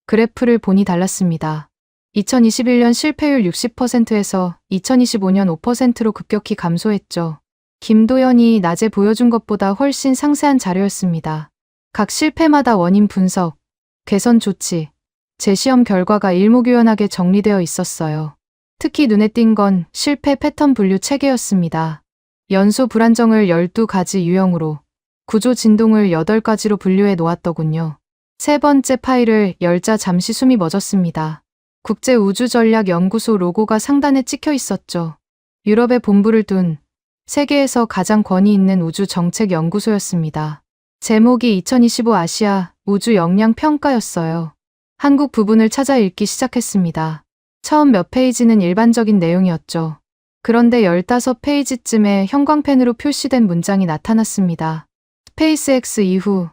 Speaker 4: 그래프를 보니 달랐습니다. 2021년 실패율 60%에서 2025년 5%로 급격히 감소했죠. 김도연이 낮에 보여준 것보다 훨씬 상세한 자료였습니다. 각 실패마다 원인 분석, 개선 조치, 재시험 결과가 일목요연하게 정리되어 있었어요. 특히 눈에 띈 건 실패 패턴 분류 체계였습니다. 연소 불안정을 12가지 유형으로, 구조 진동을 8가지로 분류해 놓았더군요. 세 번째 파일을 열자 잠시 숨이 멎었습니다. 국제우주전략연구소 로고가 상단에 찍혀 있었죠. 유럽에 본부를 둔 세계에서 가장 권위 있는 우주정책연구소였습니다. 제목이 2025 아시아 우주 역량 평가였어요. 한국 부분을 찾아 읽기 시작했습니다. 처음 몇 페이지는 일반적인 내용이었죠. 그런데 15페이지쯤에 형광펜으로 표시된 문장이 나타났습니다. 스페이스X 이후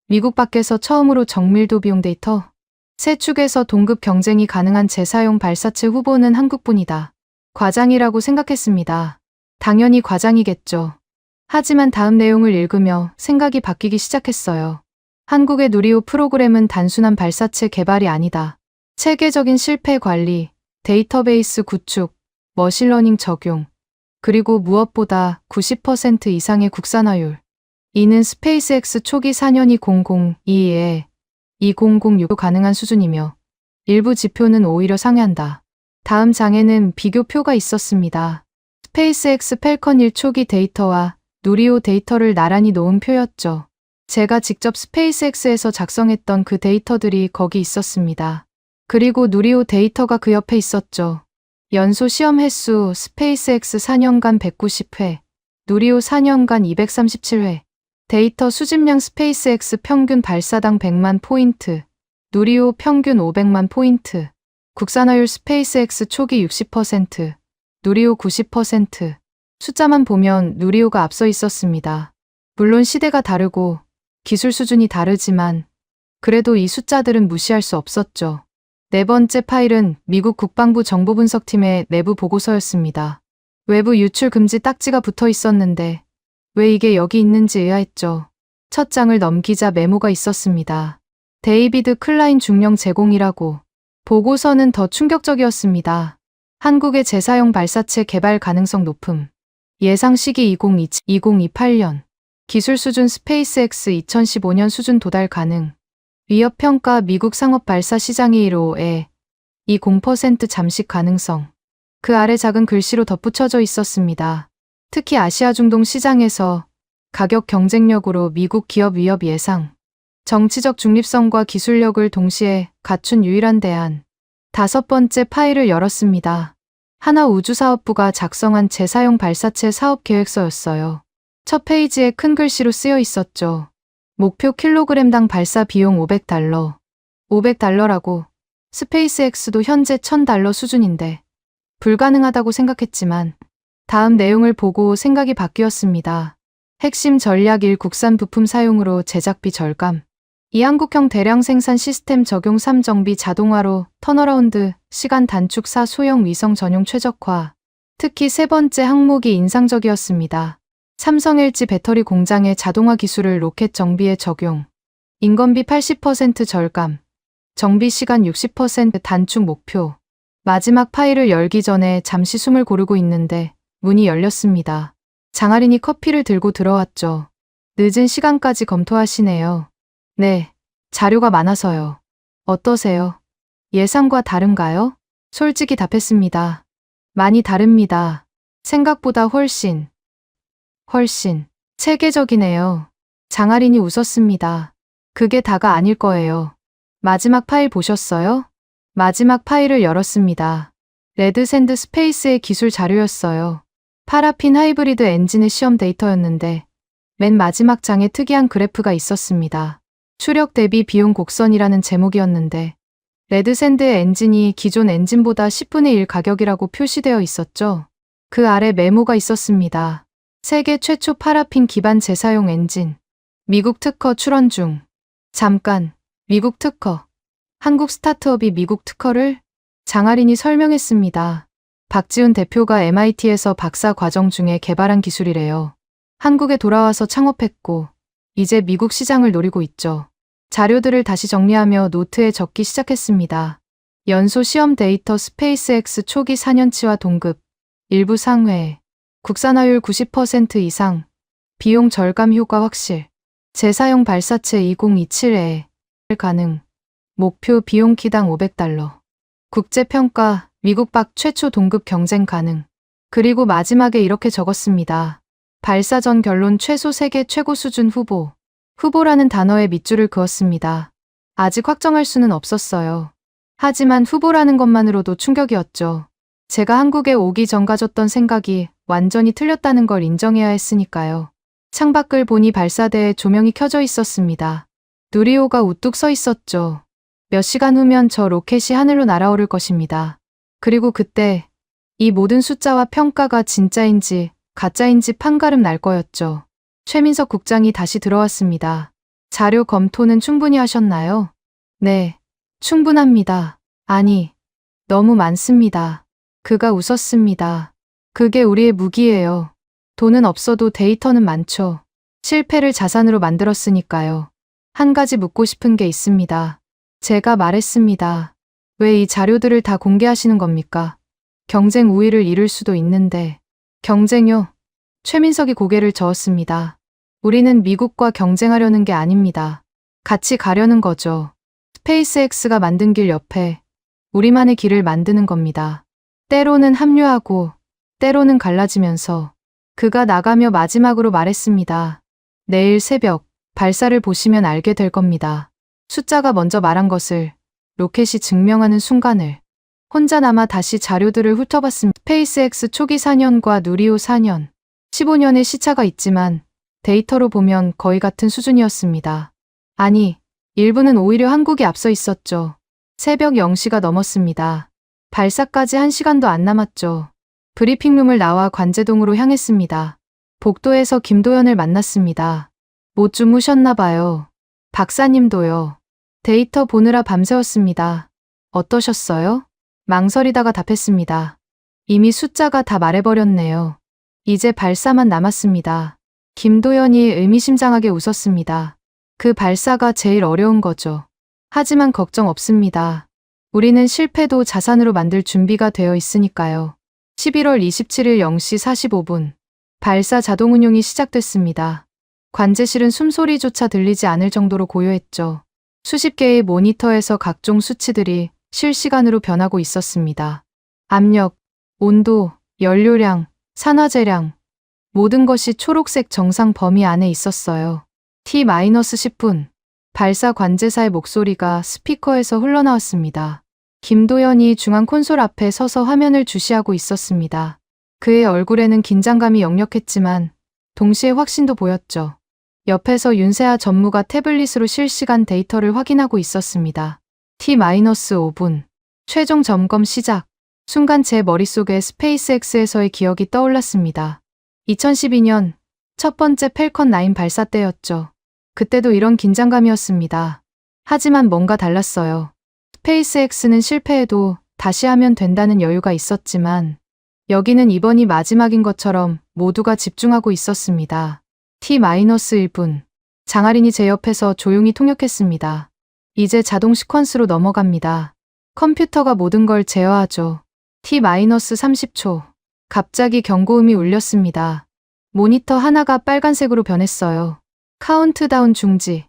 Speaker 4: 미국 밖에서 처음으로 정밀도 비용 데이터. 세 축에서 동급 경쟁이 가능한 재사용 발사체 후보는 한국뿐이다. 과장이라고 생각했습니다. 당연히 과장이겠죠. 하지만 다음 내용을 읽으며 생각이 바뀌기 시작했어요. 한국의 누리호 프로그램은 단순한 발사체 개발이 아니다. 체계적인 실패 관리, 데이터베이스 구축, 머신러닝 적용, 그리고 무엇보다 90% 이상의 국산화율. 이는 스페이스X 초기 4년 2002에 2006도 가능한 수준이며 일부 지표는 오히려 상회한다. 다음 장에는 비교표가 있었습니다. 스페이스X 펠컨 1 초기 데이터와 누리호 데이터를 나란히 놓은 표였죠. 제가 직접 스페이스X에서 작성했던 그 데이터들이 거기 있었습니다. 그리고 누리호 데이터가 그 옆에 있었죠. 연소 시험 횟수 스페이스X 4년간 190회, 누리호 4년간 237회. 데이터 수집량 스페이스X 평균 발사당 100만 포인트, 누리호 평균 500만 포인트, 국산화율 스페이스X 초기 60%, 누리호 90%. 숫자만 보면 누리호가 앞서 있었습니다. 물론 시대가 다르고 기술 수준이 다르지만 그래도 이 숫자들은 무시할 수 없었죠. 네 번째 파일은 미국 국방부 정보분석팀의 내부 보고서였습니다. 외부 유출 금지 딱지가 붙어 있었는데 왜 이게 여기 있는지 의아했죠. 첫 장을 넘기자 메모가 있었습니다. 데이비드 클라인 중령 제공이라고. 보고서는 더 충격적이었습니다. 한국의 재사용 발사체 개발 가능성 높음. 예상 시기 2028년. 기술 수준 스페이스X 2015년 수준 도달 가능. 위협 평가 미국 상업 발사 시장의 1호에 20% 잠식 가능성. 그 아래 작은 글씨로 덧붙여져 있었습니다. 특히 아시아 중동 시장에서 가격 경쟁력으로 미국 기업 위협 예상. 정치적 중립성과 기술력을 동시에 갖춘 유일한 대안. 다섯 번째 파일을 열었습니다. 하나우주사업부가 작성한 재사용 발사체 사업 계획서였어요. 첫 페이지에 큰 글씨로 쓰여 있었죠. 목표 킬로그램당 발사 비용 $500. $500라고. 스페이스X도 현재 $1000 수준인데 불가능하다고 생각했지만 다음 내용을 보고 생각이 바뀌었습니다. 핵심 전략 1 국산 부품 사용으로 제작비 절감. 2 한국형 대량 생산 시스템 적용 3 정비 자동화로 턴어라운드 시간 단축 4 소형 위성 전용 최적화. 특히 세 번째 항목이 인상적이었습니다. 삼성 LG 배터리 공장의 자동화 기술을 로켓 정비에 적용. 인건비 80% 절감. 정비 시간 60% 단축 목표. 마지막 파일을 열기 전에 잠시 숨을 고르고 있는데 문이 열렸습니다. 장아린이 커피를 들고 들어왔죠. 늦은 시간까지 검토하시네요. 네, 자료가 많아서요. 어떠세요? 예상과 다른가요? 솔직히 답했습니다. 많이 다릅니다. 생각보다 훨씬 체계적이네요. 장아린이 웃었습니다. 그게 다가 아닐 거예요. 마지막 파일 보셨어요? 마지막 파일을 열었습니다. 레드샌드 스페이스의 기술 자료였어요. 파라핀 하이브리드 엔진의 시험 데이터였는데 맨 마지막 장에 특이한 그래프가 있었습니다. 추력 대비 비용 곡선이라는 제목이었는데 레드샌드의 엔진이 기존 엔진보다 10분의 1 가격이라고 표시되어 있었죠. 그 아래 메모가 있었습니다. 세계 최초 파라핀 기반 재사용 엔진. 미국 특허 출원 중. 잠깐, 미국 특허. 한국 스타트업이 미국 특허를? 장아린이 설명했습니다. 박지훈 대표가 MIT에서 박사 과정 중에 개발한 기술이래요. 한국에 돌아와서 창업했고 이제 미국 시장을 노리고 있죠. 자료들을 다시 정리하며 노트에 적기 시작했습니다. 연소 시험 데이터 스페이스X 초기 4년치와 동급. 일부 상회. 국산화율 90% 이상. 비용 절감 효과 확실. 재사용 발사체 2027에 가능. 목표 비용 키당 $500. 국제평가, 미국 밖 최초 동급 경쟁 가능. 그리고 마지막에 이렇게 적었습니다. 발사 전 결론 최소 세계 최고 수준 후보. 후보라는 단어에 밑줄을 그었습니다. 아직 확정할 수는 없었어요. 하지만 후보라는 것만으로도 충격이었죠. 제가 한국에 오기 전 가졌던 생각이 완전히 틀렸다는 걸 인정해야 했으니까요. 창밖을 보니 발사대에 조명이 켜져 있었습니다. 누리호가 우뚝 서 있었죠. 몇 시간 후면 저 로켓이 하늘로 날아오를 것입니다. 그리고 그때 이 모든 숫자와 평가가 진짜인지 가짜인지 판가름 날 거였죠. 최민석 국장이 다시 들어왔습니다. 자료 검토는 충분히 하셨나요? 네, 충분합니다. 아니, 너무 많습니다. 그가 웃었습니다. 그게 우리의 무기예요. 돈은 없어도 데이터는 많죠. 실패를 자산으로 만들었으니까요. 한 가지 묻고 싶은 게 있습니다. 제가 말했습니다. 왜 이 자료들을 다 공개하시는 겁니까? 경쟁 우위를 이룰 수도 있는데. 경쟁요? 최민석이 고개를 저었습니다. 우리는 미국과 경쟁하려는 게 아닙니다. 같이 가려는 거죠. 스페이스X가 만든 길 옆에 우리만의 길을 만드는 겁니다. 때로는 합류하고 때로는 갈라지면서 그가 나가며 마지막으로 말했습니다. 내일 새벽 발사를 보시면 알게 될 겁니다. 숫자가 먼저 말한 것을 로켓이 증명하는 순간을 혼자 남아 다시 자료들을 훑어봤습니다. 스페이스X 초기 4년과 누리호 4년, 15년의 시차가 있지만 데이터로 보면 거의 같은 수준이었습니다. 아니, 일부는 오히려 한국이 앞서 있었죠. 새벽 0시가 넘었습니다. 발사까지 1시간도 안 남았죠. 브리핑룸을 나와 관제동으로 향했습니다. 복도에서 김도연을 만났습니다. 못 주무셨나 봐요. 박사님도요. 데이터 보느라 밤새웠습니다. 어떠셨어요? 망설이다가 답했습니다. 이미 숫자가 다 말해버렸네요. 이제 발사만 남았습니다. 김도연이 의미심장하게 웃었습니다. 그 발사가 제일 어려운 거죠. 하지만 걱정 없습니다. 우리는 실패도 자산으로 만들 준비가 되어 있으니까요. 11월 27일 0시 45분. 발사 자동 운용이 시작됐습니다. 관제실은 숨소리조차 들리지 않을 정도로 고요했죠. 수십 개의 모니터에서 각종 수치들이 실시간으로 변하고 있었습니다. 압력, 온도, 연료량, 산화제량, 모든 것이 초록색 정상 범위 안에 있었어요. T-10분. 발사 관제사의 목소리가 스피커에서 흘러나왔습니다. 김도연이 중앙 콘솔 앞에 서서 화면을 주시하고 있었습니다. 그의 얼굴에는 긴장감이 역력했지만 동시에 확신도 보였죠. 옆에서 윤세아 전무가 태블릿으로 실시간 데이터를 확인하고 있었습니다. T-5분. 최종 점검 시작. 순간 제 머릿속에 스페이스X에서의 기억이 떠올랐습니다. 2012년 첫 번째 펠컨 9 발사 때였죠. 그때도 이런 긴장감이었습니다. 하지만 뭔가 달랐어요. 스페이스X는 실패해도 다시 하면 된다는 여유가 있었지만 여기는 이번이 마지막인 것처럼 모두가 집중하고 있었습니다. T-1분. 장아린이 제 옆에서 조용히 통역했습니다. 이제 자동 시퀀스로 넘어갑니다. 컴퓨터가 모든 걸 제어하죠. T-30초. 갑자기 경고음이 울렸습니다. 모니터 하나가 빨간색으로 변했어요. 카운트다운 중지.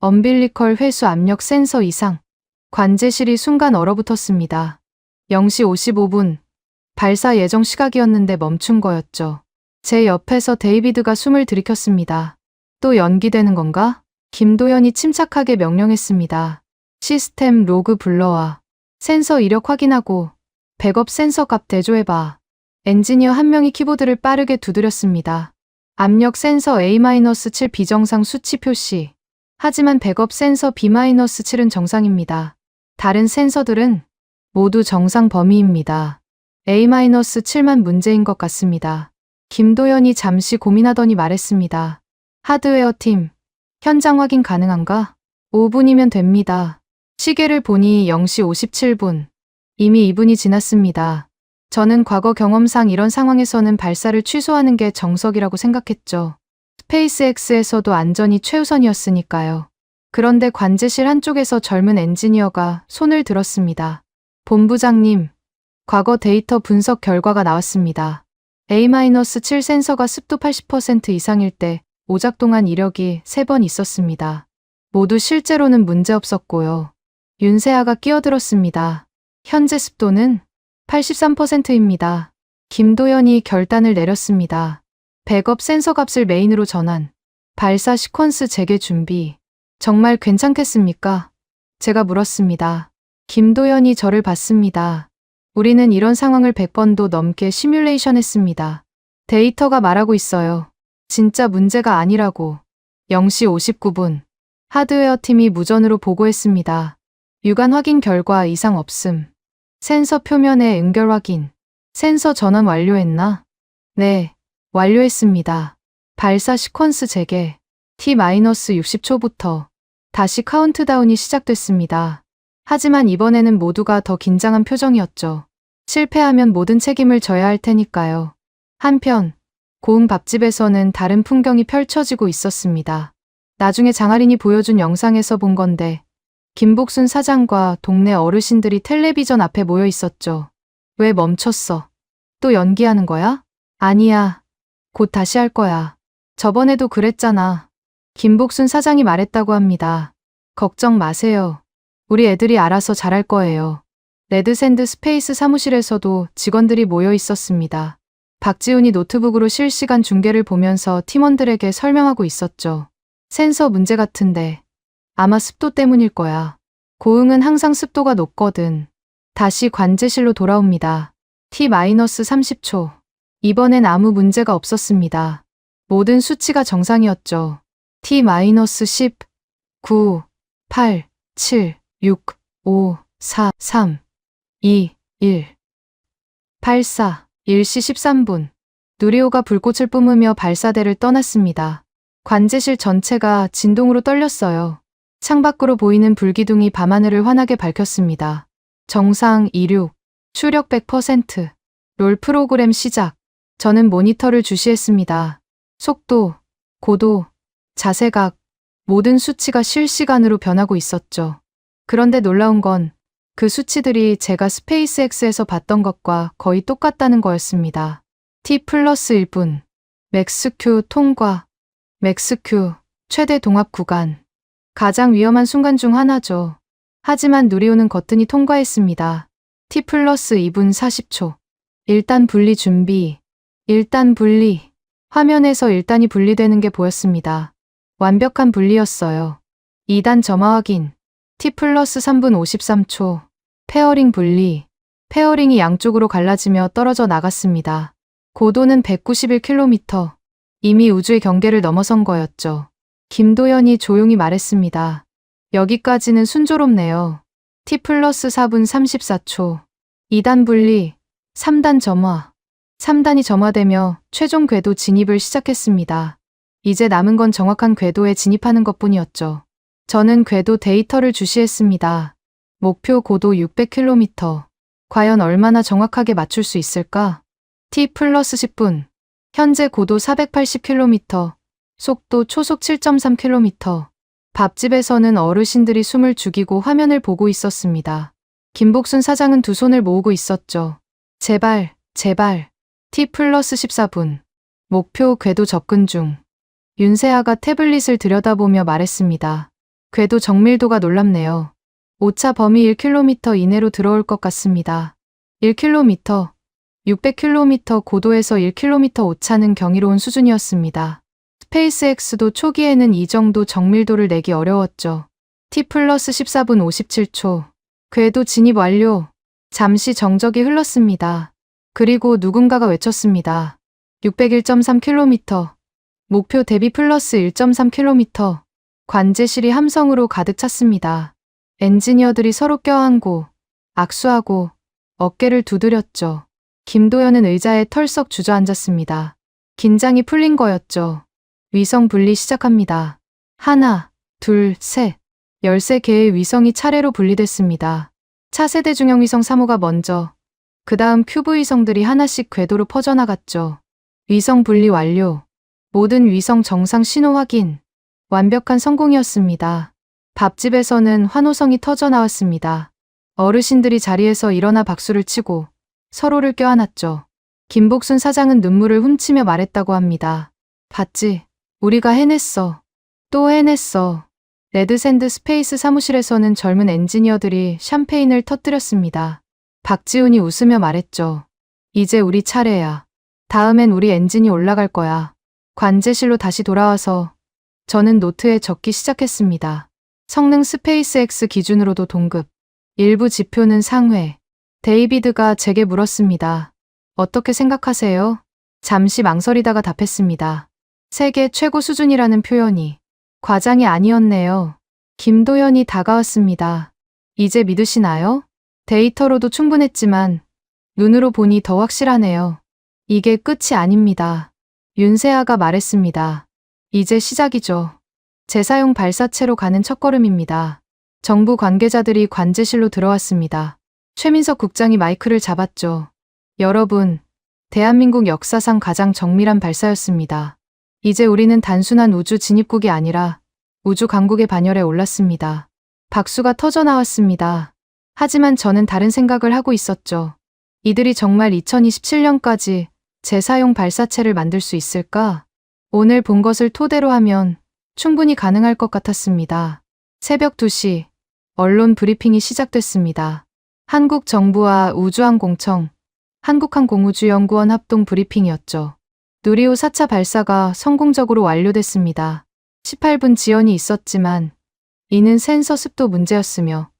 Speaker 4: 엄빌리컬 회수 압력 센서 이상. 관제실이 순간 얼어붙었습니다. 0시 55분. 발사 예정 시각이었는데 멈춘 거였죠. 제 옆에서 데이비드가 숨을 들이켰습니다. 또 연기되는 건가? 김도연이 침착하게 명령했습니다. 시스템 로그 불러와. 센서 이력 확인하고 백업 센서 값 대조해봐. 엔지니어 한 명이 키보드를 빠르게 두드렸습니다. 압력 센서 A-7 비정상 수치 표시. 하지만 백업 센서 B-7은 정상입니다. 다른 센서들은 모두 정상 범위입니다. A-7만 문제인 것 같습니다. 김도연이 잠시 고민하더니 말했습니다. 하드웨어 팀, 현장 확인 가능한가? 5분이면 됩니다. 시계를 보니 0시 57분. 이미 2분이 지났습니다. 저는 과거 경험상 이런 상황에서는 발사를 취소하는 게 정석이라고 생각했죠. 스페이스X에서도 안전이 최우선이었으니까요. 그런데 관제실 한쪽에서 젊은 엔지니어가 손을 들었습니다. 본부장님, 과거 데이터 분석 결과가 나왔습니다. A-7 센서가 습도 80% 이상일 때 오작 동안 이력이 3번 있었습니다. 모두 실제로는 문제 없었고요. 윤세아가 끼어들었습니다. 현재 습도는 83%입니다. 김도연이 결단을 내렸습니다. 백업 센서 값을 메인으로 전환. 발사 시퀀스 재개 준비. 정말 괜찮겠습니까? 제가 물었습니다. 김도연이 저를 봤습니다. 우리는 이런 상황을 100번도 넘게 시뮬레이션 했습니다. 데이터가 말하고 있어요. 진짜 문제가 아니라고. 0시 59분. 하드웨어 팀이 무전으로 보고했습니다. 유관 확인 결과 이상 없음. 센서 표면에 연결 확인. 센서 전원 완료했나? 네, 완료했습니다. 발사 시퀀스 재개. T-60초부터 다시 카운트다운이 시작됐습니다. 하지만 이번에는 모두가 더 긴장한 표정이었죠. 실패하면 모든 책임을 져야 할 테니까요. 한편 고흥 밥집에서는 다른 풍경이 펼쳐지고 있었습니다. 나중에 장아린이 보여준 영상에서 본 건데 김복순 사장과 동네 어르신들이 텔레비전 앞에 모여 있었죠. 왜 멈췄어? 또 연기하는 거야? 아니야. 곧 다시 할 거야. 저번에도 그랬잖아. 김복순 사장이 말했다고 합니다. 걱정 마세요. 우리 애들이 알아서 잘할 거예요. 레드샌드 스페이스 사무실에서도 직원들이 모여 있었습니다. 박지훈이 노트북으로 실시간 중계를 보면서 팀원들에게 설명하고 있었죠. 센서 문제 같은데 아마 습도 때문일 거야. 고흥은 항상 습도가 높거든. 다시 관제실로 돌아옵니다. T-30초. 이번엔 아무 문제가 없었습니다. 모든 수치가 정상이었죠. T-10, 9, 8, 7, 6, 5, 4, 3, 2, 1. 84, 1시 13분. 누리호가 불꽃을 뿜으며 발사대를 떠났습니다. 관제실 전체가 진동으로 떨렸어요. 창밖으로 보이는 불기둥이 밤하늘을 환하게 밝혔습니다. 정상 26, 추력 100%. 롤 프로그램 시작. 저는 모니터를 주시했습니다. 속도, 고도, 자세각, 모든 수치가 실시간으로 변하고 있었죠. 그런데 놀라운 건 그 수치들이 제가 스페이스X에서 봤던 것과 거의 똑같다는 거였습니다. T+1분, 맥스큐 통과, 맥스큐 최대 동압 구간. 가장 위험한 순간 중 하나죠. 하지만 누리호는 거뜬히 통과했습니다. T+2분 40초. 1단 분리 준비. 1단 분리. 화면에서 1단이 분리되는 게 보였습니다. 완벽한 분리였어요. 2단 점화 확인. T+3분 53초. 페어링 분리. 페어링이 양쪽으로 갈라지며 떨어져 나갔습니다. 고도는 191km. 이미 우주의 경계를 넘어선 거였죠. 김도연이 조용히 말했습니다. 여기까지는 순조롭네요. T+4분 34초. 2단 분리. 3단 점화. 3단이 점화되며 최종 궤도 진입을 시작했습니다. 이제 남은 건 정확한 궤도에 진입하는 것뿐이었죠. 저는 궤도 데이터를 주시했습니다. 목표 고도 600km. 과연 얼마나 정확하게 맞출 수 있을까? T+10분. 현재 고도 480km. 속도 초속 7.3km. 밥집에서는 어르신들이 숨을 죽이고 화면을 보고 있었습니다. 김복순 사장은 두 손을 모으고 있었죠. 제발, 제발. T+14분. 목표 궤도 접근 중. 윤세아가 태블릿을 들여다보며 말했습니다. 궤도 정밀도가 놀랍네요. 오차 범위 1km 이내로 들어올 것 같습니다. 1km, 600km 고도에서 1km 오차는 경이로운 수준이었습니다. 스페이스X도 초기에는 이 정도 정밀도를 내기 어려웠죠. T+14분 57초. 궤도 진입 완료. 잠시 정적이 흘렀습니다. 그리고 누군가가 외쳤습니다. 601.3km. 목표 대비 플러스 1.3km. 관제실이 함성으로 가득 찼습니다. 엔지니어들이 서로 껴안고 악수하고 어깨를 두드렸죠. 김도연은 의자에 털썩 주저앉았습니다. 긴장이 풀린 거였죠. 위성 분리 시작합니다. 하나, 둘, 셋. 13개의 위성이 차례로 분리됐습니다. 차세대 중형위성 3호가 먼저, 그 다음 큐브 위성들이 하나씩 궤도로 퍼져나갔죠. 위성 분리 완료. 모든 위성 정상 신호 확인. 완벽한 성공이었습니다. 밥집에서는 환호성이 터져 나왔습니다. 어르신들이 자리에서 일어나 박수를 치고 서로를 껴안았죠. 김복순 사장은 눈물을 훔치며 말했다고 합니다. 봤지? 우리가 해냈어. 또 해냈어. 레드샌드 스페이스 사무실에서는 젊은 엔지니어들이 샴페인을 터뜨렸습니다. 박지훈이 웃으며 말했죠. 이제 우리 차례야. 다음엔 우리 엔진이 올라갈 거야. 관제실로 다시 돌아와서 저는 노트에 적기 시작했습니다. 성능 스페이스X 기준으로도 동급. 일부 지표는 상회. 데이비드가 제게 물었습니다. 어떻게 생각하세요? 잠시 망설이다가 답했습니다. 세계 최고 수준이라는 표현이 과장이 아니었네요. 김도연이 다가왔습니다. 이제 믿으시나요? 데이터로도 충분했지만 눈으로 보니 더 확실하네요. 이게 끝이 아닙니다. 윤세아가 말했습니다. 이제 시작이죠. 재사용 발사체로 가는 첫걸음입니다. 정부 관계자들이 관제실로 들어왔습니다. 최민석 국장이 마이크를 잡았죠. 여러분, 대한민국 역사상 가장 정밀한 발사였습니다. 이제 우리는 단순한 우주 진입국이 아니라 우주 강국의 반열에 올랐습니다. 박수가 터져 나왔습니다. 하지만 저는 다른 생각을 하고 있었죠. 이들이 정말 2027년까지 재사용 발사체를 만들 수 있을까? 오늘 본 것을 토대로 하면 충분히 가능할 것 같았습니다. 새벽 2시, 언론 브리핑이 시작됐습니다. 한국 정부와 우주항공청, 한국항공우주연구원 합동 브리핑이었죠. 누리호 4차 발사가 성공적으로 완료됐습니다. 18분 지연이 있었지만 이는 센서 습도 문제였으며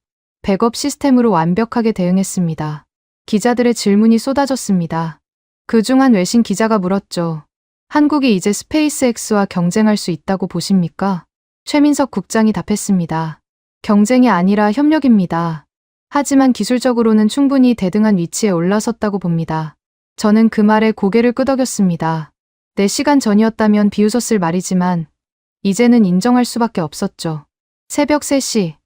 Speaker 4: 백업 시스템으로 완벽하게 대응했습니다. 기자들의 질문이 쏟아졌습니다. 그중 한 외신 기자가 물었죠. 한국이 이제 스페이스X와 경쟁할 수 있다고 보십니까? 최민석 국장이 답했습니다. 경쟁이 아니라 협력입니다. 하지만 기술적으로는 충분히 대등한 위치에 올라섰다고 봅니다. 저는 그 말에 고개를 끄덕였습니다. 4시간 전이었다면 비웃었을 말이지만 이제는 인정할 수밖에 없었죠. 새벽 3시,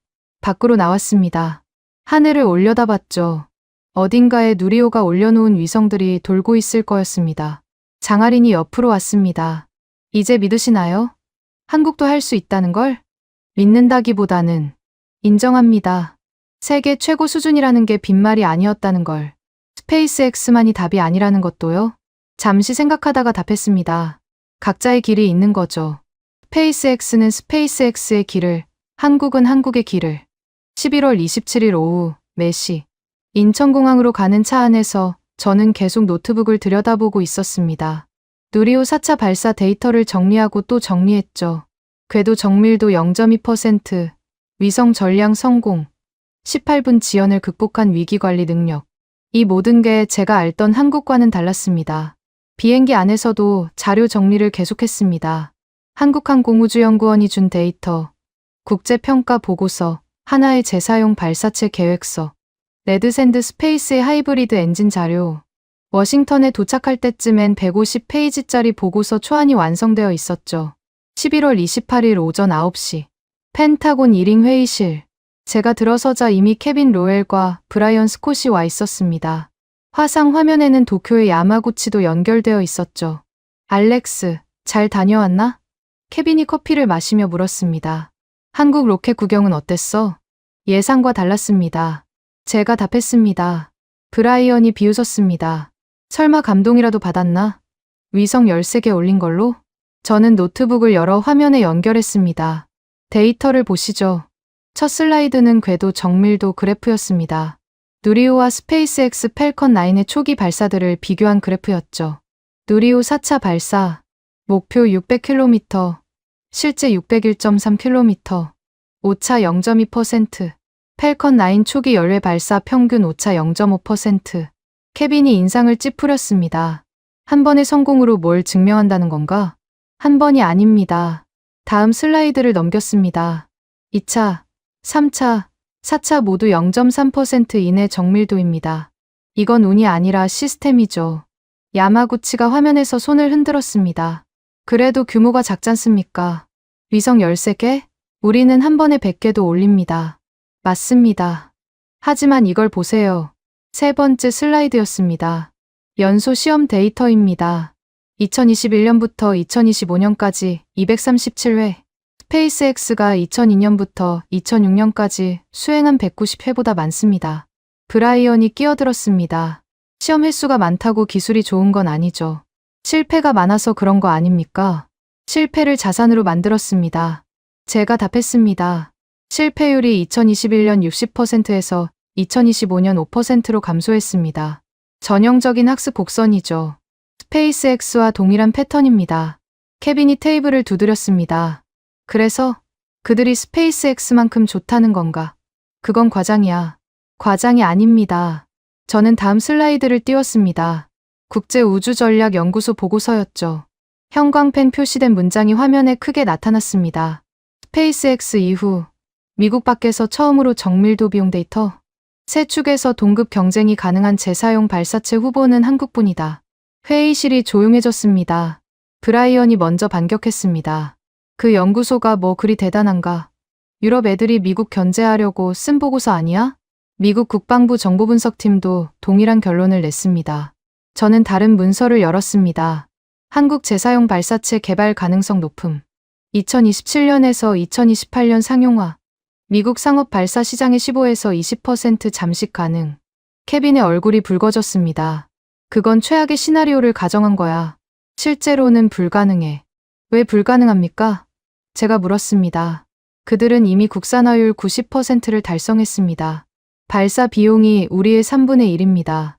Speaker 4: 밖으로 나왔습니다. 하늘을 올려다봤죠. 어딘가에 누리호가 올려놓은 위성들이 돌고 있을 거였습니다. 장하린이 옆으로 왔습니다. 이제 믿으시나요? 한국도 할 수 있다는 걸? 믿는다기보다는 인정합니다. 세계 최고 수준이라는 게 빈말이 아니었다는 걸. 스페이스X만이 답이 아니라는 것도요? 잠시 생각하다가 답했습니다. 각자의 길이 있는 거죠. 스페이스X는 스페이스X의 길을, 한국은 한국의 길을. 11월 27일 오후 4시. 인천공항으로 가는 차 안에서 저는 계속 노트북을 들여다보고 있었습니다. 누리호 4차 발사 데이터를 정리하고 또 정리했죠. 궤도 정밀도 0.2%, 위성 전량 성공, 18분 지연을 극복한 위기관리 능력. 이 모든 게 제가 알던 한국과는 달랐습니다. 비행기 안에서도 자료 정리를 계속했습니다. 한국항공우주연구원이 준 데이터, 국제평가 보고서, 하나의 재사용 발사체 계획서, 레드샌드 스페이스의 하이브리드 엔진 자료. 워싱턴에 도착할 때쯤엔 150페이지짜리 보고서 초안이 완성되어 있었죠. 11월 28일 오전 9시. 펜타곤 1인 회의실. 제가 들어서자 이미 케빈 로엘과 브라이언 스콧이 와 있었습니다. 화상 화면에는 도쿄의 야마구치도 연결되어 있었죠. 알렉스, 잘 다녀왔나? 케빈이 커피를 마시며 물었습니다. 한국 로켓 구경은 어땠어? 예상과 달랐습니다. 제가 답했습니다. 브라이언이 비웃었습니다. 설마 감동이라도 받았나? 위성 13개 올린 걸로? 저는 노트북을 열어 화면에 연결했습니다. 데이터를 보시죠. 첫 슬라이드는 궤도 정밀도 그래프였습니다. 누리호와 스페이스X 펠컨 9의 초기 발사들을 비교한 그래프였죠. 누리호 4차 발사, 목표 600km, 실제 601.3km, 오차 0.2%, 펠컨 9 초기 열외 발사 평균 오차 0.5%. 케빈이 인상을 찌푸렸습니다. 한 번의 성공으로 뭘 증명한다는 건가? 한 번이 아닙니다. 다음 슬라이드를 넘겼습니다. 2차, 3차, 4차 모두 0.3% 이내 정밀도입니다. 이건 운이 아니라 시스템이죠. 야마구치가 화면에서 손을 흔들었습니다. 그래도 규모가 작잖습니까? 위성 13개? 우리는 한 번에 100개도 올립니다. 맞습니다. 하지만 이걸 보세요. 세 번째 슬라이드였습니다. 연소 시험 데이터입니다. 2021년부터 2025년까지 237회, 스페이스X가 2002년부터 2006년까지 수행한 190회보다 많습니다. 브라이언이 끼어들었습니다. 시험 횟수가 많다고 기술이 좋은 건 아니죠. 실패가 많아서 그런 거 아닙니까? 실패를 자산으로 만들었습니다. 제가 답했습니다. 실패율이 2021년 60%에서 2025년 5%로 감소했습니다. 전형적인 학습 곡선이죠. 스페이스X와 동일한 패턴입니다. 케빈이 테이블을 두드렸습니다. 그래서 그들이 스페이스X만큼 좋다는 건가? 그건 과장이야. 과장이 아닙니다. 저는 다음 슬라이드를 띄웠습니다. 국제우주전략연구소 보고서였죠. 형광펜 표시된 문장이 화면에 크게 나타났습니다. 스페이스X 이후 미국 밖에서 처음으로 정밀도 비용 데이터. 세 축에서 동급 경쟁이 가능한 재사용 발사체 후보는 한국뿐이다. 회의실이 조용해졌습니다. 브라이언이 먼저 반격했습니다. 그 연구소가 뭐 그리 대단한가? 유럽 애들이 미국 견제하려고 쓴 보고서 아니야? 미국 국방부 정보분석팀도 동일한 결론을 냈습니다. 저는 다른 문서를 열었습니다. 한국 재사용 발사체 개발 가능성 높음. 2027년에서 2028년 상용화. 미국 상업 발사 시장의 15에서 20% 잠식 가능. 케빈의 얼굴이 붉어졌습니다. 그건 최악의 시나리오를 가정한 거야. 실제로는 불가능해. 왜 불가능합니까? 제가 물었습니다. 그들은 이미 국산화율 90%를 달성했습니다. 발사 비용이 우리의 3분의 1입니다.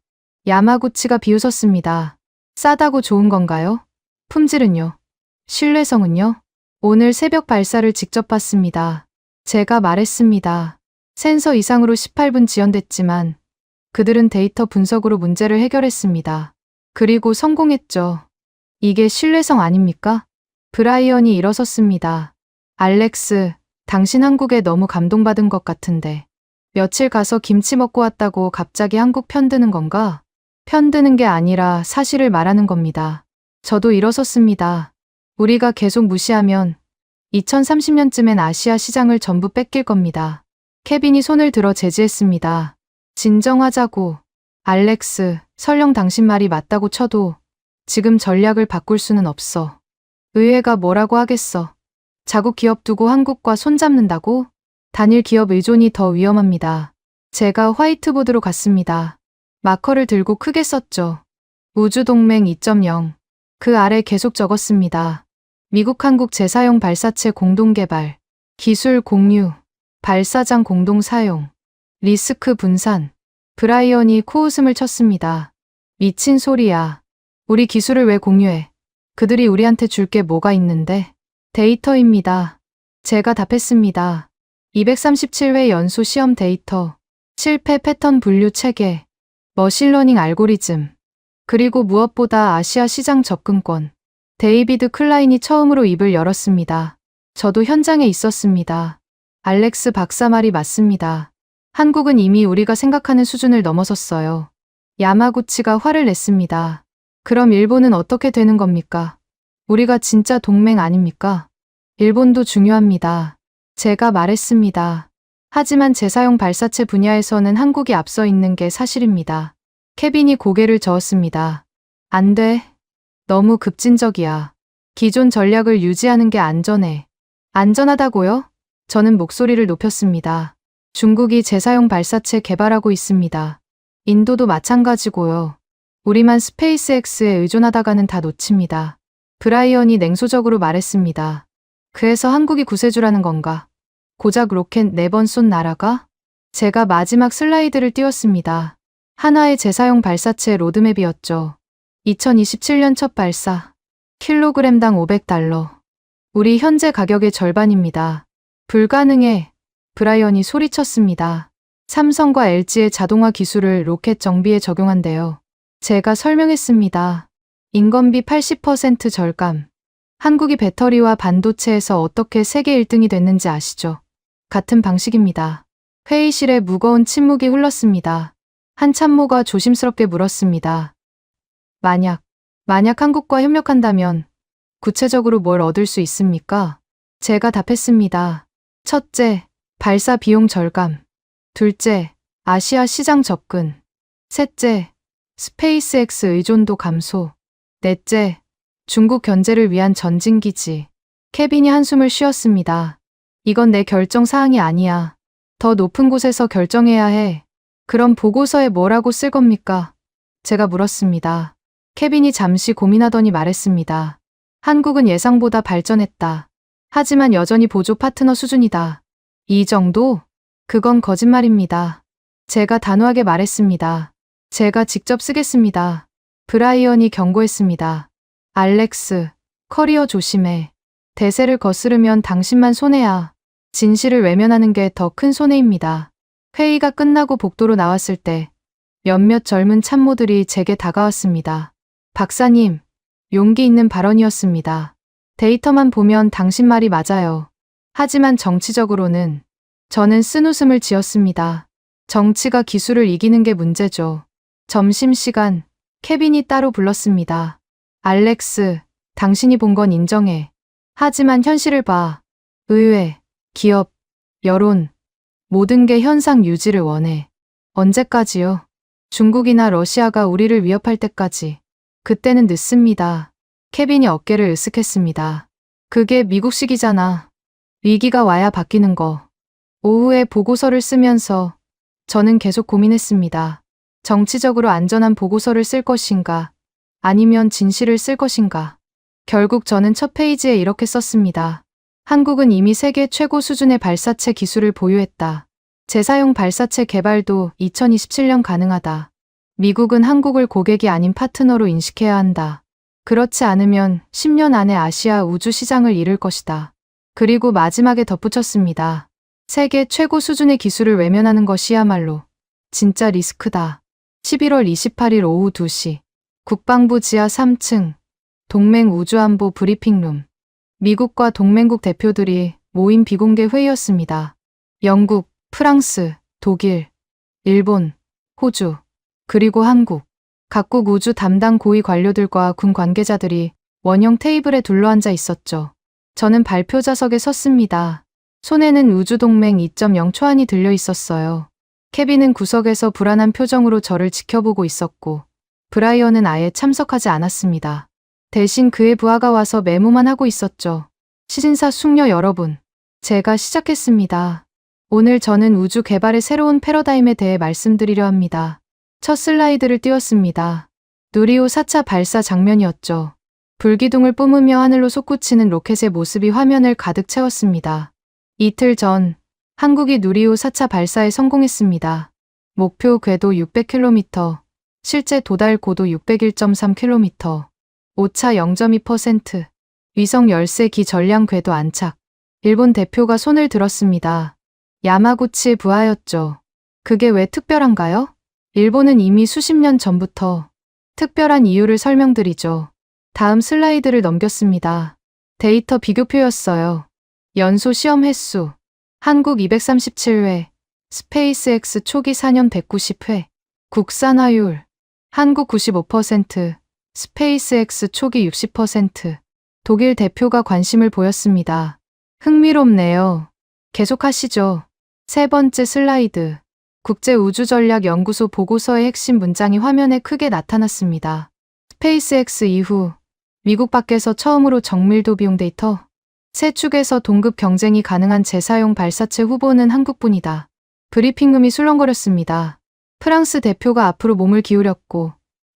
Speaker 4: 야마구치가 비웃었습니다. 싸다고 좋은 건가요? 품질은요? 신뢰성은요? 오늘 새벽 발사를 직접 봤습니다. 제가 말했습니다. 센서 이상으로 18분 지연됐지만 그들은 데이터 분석으로 문제를 해결했습니다. 그리고 성공했죠. 이게 신뢰성 아닙니까? 브라이언이 일어섰습니다. 알렉스, 당신 한국에 너무 감동받은 것 같은데. 며칠 가서 김치 먹고 왔다고 갑자기 한국 편드는 건가? 편드는 게 아니라 사실을 말하는 겁니다. 저도 일어섰습니다. 우리가 계속 무시하면 2030년쯤엔 아시아 시장을 전부 뺏길 겁니다. 케빈이 손을 들어 제지했습니다. 진정하자고. 알렉스, 설령 당신 말이 맞다고 쳐도 지금 전략을 바꿀 수는 없어. 의회가 뭐라고 하겠어. 자국 기업 두고 한국과 손잡는다고? 단일 기업 의존이 더 위험합니다. 제가 화이트보드로 갔습니다. 마커를 들고 크게 썼죠. 우주동맹 2.0. 그 아래 계속 적었습니다. 미국 한국 재사용 발사체 공동개발, 기술 공유, 발사장 공동 사용, 리스크 분산. 브라이언이 코웃음을 쳤습니다. 미친 소리야. 우리 기술을 왜 공유해? 그들이 우리한테 줄 게 뭐가 있는데? 데이터입니다. 제가 답했습니다. 237회 연소 시험 데이터, 실패 패턴 분류 체계, 머신러닝 알고리즘, 그리고 무엇보다 아시아 시장 접근권. 데이비드 클라인이 처음으로 입을 열었습니다. 저도 현장에 있었습니다. 알렉스 박사 말이 맞습니다. 한국은 이미 우리가 생각하는 수준을 넘어섰어요. 야마구치가 화를 냈습니다. 그럼 일본은 어떻게 되는 겁니까? 우리가 진짜 동맹 아닙니까? 일본도 중요합니다. 제가 말했습니다. 하지만 재사용 발사체 분야에서는 한국이 앞서 있는 게 사실입니다. 케빈이 고개를 저었습니다. 안 돼. 너무 급진적이야. 기존 전략을 유지하는 게 안전해. 안전하다고요? 저는 목소리를 높였습니다. 중국이 재사용 발사체 개발하고 있습니다. 인도도 마찬가지고요. 우리만 스페이스X에 의존하다가는 다 놓칩니다. 브라이언이 냉소적으로 말했습니다. 그래서 한국이 구세주라는 건가? 고작 로켓 4번 쏜 나라가? 제가 마지막 슬라이드를 띄웠습니다. 하나의 재사용 발사체 로드맵이었죠. 2027년 첫 발사. 킬로그램당 $500. 우리 현재 가격의 절반입니다. 불가능해. 브라이언이 소리쳤습니다. 삼성과 LG의 자동화 기술을 로켓 정비에 적용한대요. 제가 설명했습니다. 인건비 80% 절감. 한국이 배터리와 반도체에서 어떻게 세계 1등이 됐는지 아시죠? 같은 방식입니다. 회의실에 무거운 침묵이 흘렀습니다. 한 참모가 조심스럽게 물었습니다. 만약 한국과 협력한다면 구체적으로 뭘 얻을 수 있습니까? 제가 답했습니다. 첫째, 발사 비용 절감. 둘째, 아시아 시장 접근. 셋째, 스페이스X 의존도 감소. 넷째, 중국 견제를 위한 전진기지. 케빈이 한숨을 쉬었습니다. 이건 내 결정 사항이 아니야. 더 높은 곳에서 결정해야 해. 그럼 보고서에 뭐라고 쓸 겁니까? 제가 물었습니다. 케빈이 잠시 고민하더니 말했습니다. 한국은 예상보다 발전했다. 하지만 여전히 보조 파트너 수준이다. 이 정도? 그건 거짓말입니다. 제가 단호하게 말했습니다. 제가 직접 쓰겠습니다. 브라이언이 경고했습니다. 알렉스, 커리어 조심해. 대세를 거스르면 당신만 손해야. 진실을 외면하는 게 더 큰 손해입니다. 회의가 끝나고 복도로 나왔을 때 몇몇 젊은 참모들이 제게 다가왔습니다. 박사님, 용기 있는 발언이었습니다. 데이터만 보면 당신 말이 맞아요. 하지만 정치적으로는 저는 쓴웃음을 지었습니다. 정치가 기술을 이기는 게 문제죠. 점심시간, 케빈이 따로 불렀습니다. 알렉스, 당신이 본 건 인정해. 하지만 현실을 봐. 의회, 기업, 여론, 모든 게 현상 유지를 원해. 언제까지요? 중국이나 러시아가 우리를 위협할 때까지. 그때는 늦습니다. 케빈이 어깨를 으쓱했습니다. 그게 미국식이잖아. 위기가 와야 바뀌는 거. 오후에 보고서를 쓰면서 저는 계속 고민했습니다. 정치적으로 안전한 보고서를 쓸 것인가, 아니면 진실을 쓸 것인가. 결국 저는 첫 페이지에 이렇게 썼습니다. 한국은 이미 세계 최고 수준의 발사체 기술을 보유했다. 재사용 발사체 개발도 2027년 가능하다. 미국은 한국을 고객이 아닌 파트너로 인식해야 한다. 그렇지 않으면 10년 안에 아시아 우주 시장을 잃을 것이다. 그리고 마지막에 덧붙였습니다. 세계 최고 수준의 기술을 외면하는 것이야말로 진짜 리스크다. 11월 28일 오후 2시 국방부 지하 3층 동맹 우주안보 브리핑룸. 미국과 동맹국 대표들이 모인 비공개 회의였습니다. 영국, 프랑스, 독일, 일본, 호주, 그리고 한국. 각국 우주 담당 고위 관료들과 군 관계자들이 원형 테이블에 둘러앉아 있었죠. 저는 발표 좌석에 섰습니다. 손에는 우주동맹 2.0 초안이 들려 있었어요. 케빈은 구석에서 불안한 표정으로 저를 지켜보고 있었고, 브라이언은 아예 참석하지 않았습니다. 대신 그의 부하가 와서 메모만 하고 있었죠. 시진사 숙녀 여러분, 제가 시작했습니다. 오늘 저는 우주 개발의 새로운 패러다임에 대해 말씀드리려 합니다. 첫 슬라이드를 띄웠습니다. 누리호 4차 발사 장면이었죠. 불기둥을 뿜으며 하늘로 솟구치는 로켓의 모습이 화면을 가득 채웠습니다. 이틀 전, 한국이 누리호 4차 발사에 성공했습니다. 목표 궤도 600km, 실제 도달 고도 601.3km, 오차 0.2%, 위성 열세 기 전량 궤도 안착. 일본 대표가 손을 들었습니다. 야마구치의 부하였죠. 그게 왜 특별한가요? 일본은 이미 수십 년 전부터 특별한 이유를 설명드리죠. 다음 슬라이드를 넘겼습니다. 데이터 비교표였어요. 연소 시험 횟수. 한국 237회, 스페이스X 초기 4년 190회, 국산화율. 한국 95%, 스페이스X 초기 60%. 독일 대표가 관심을 보였습니다. 흥미롭네요. 계속하시죠. 세 번째 슬라이드. 국제우주전략연구소 보고서의 핵심 문장이 화면에 크게 나타났습니다. 스페이스X 이후 미국 밖에서 처음으로 정밀도 비용 데이터. 세 축에서 동급 경쟁이 가능한 재사용 발사체 후보는 한국뿐이다. 브리핑룸이 술렁거렸습니다. 프랑스 대표가 앞으로 몸을 기울였고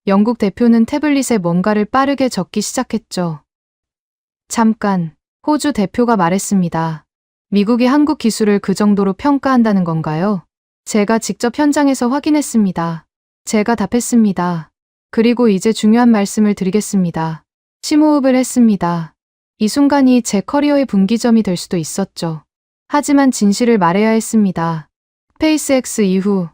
Speaker 4: 영국 대표는 태블릿에 뭔가를 빠르게 적기 시작했죠. 잠깐, 호주 대표가 말했습니다. 미국이 한국 기술을 그 정도로 평가한다는 건가요? 제가 직접 현장에서 확인했습니다. 제가 답했습니다. 그리고 이제 중요한 말씀을 드리겠습니다. 심호흡을 했습니다. 이 순간이 제 커리어의 분기점이 될 수도 있었죠. 하지만 진실을 말해야 했습니다. 스페이스X 이후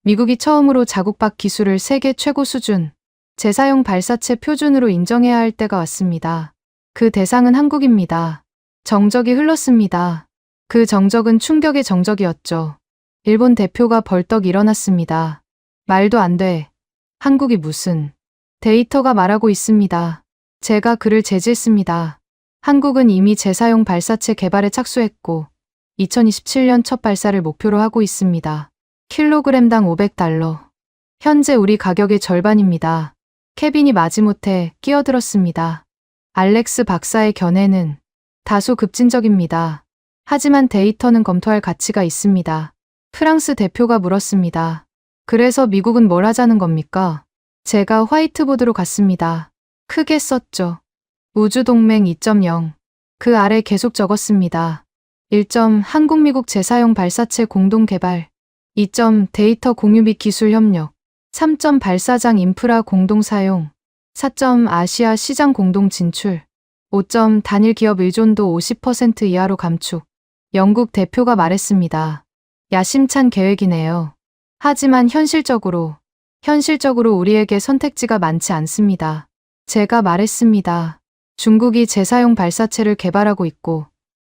Speaker 4: 미국이 처음으로 자국 밖 기술을 세계 최고 수준, 재사용 발사체 표준으로 인정해야 할 때가 왔습니다. 그 대상은 한국입니다. 정적이 흘렀습니다. 그 정적은 충격의 정적이었죠. 일본 대표가 벌떡 일어났습니다. 말도 안 돼. 한국이 무슨. 데이터가 말하고 있습니다. 제가 그를 제지했습니다. 한국은 이미 재사용 발사체 개발에 착수했고 2027년 첫 발사를 목표로 하고 있습니다. 킬로그램당 $500. 현재 우리 가격의 절반입니다. 케빈이 마지못해 끼어들었습니다. 알렉스 박사의 견해는 다소 급진적입니다. 하지만 데이터는 검토할 가치가 있습니다. 프랑스 대표가 물었습니다. 그래서 미국은 뭘 하자는 겁니까? 제가 화이트보드로 갔습니다. 크게 썼죠. 우주동맹 2.0. 그 아래 계속 적었습니다. 1점 한국-미국 재사용 발사체 공동 개발. 2점 데이터 공유 및 기술 협력. 3점 발사장 인프라 공동 사용. 4점 아시아 시장 공동 진출. 5점 단일 기업 의존도 50% 이하로 감축. 영국 대표가 말했습니다. 야심찬 계획이네요. 하지만 현실적으로 우리에게 선택지가 많지 않습니다. 제가 말했습니다. 중국이 재사용 발사체를 개발하고 있고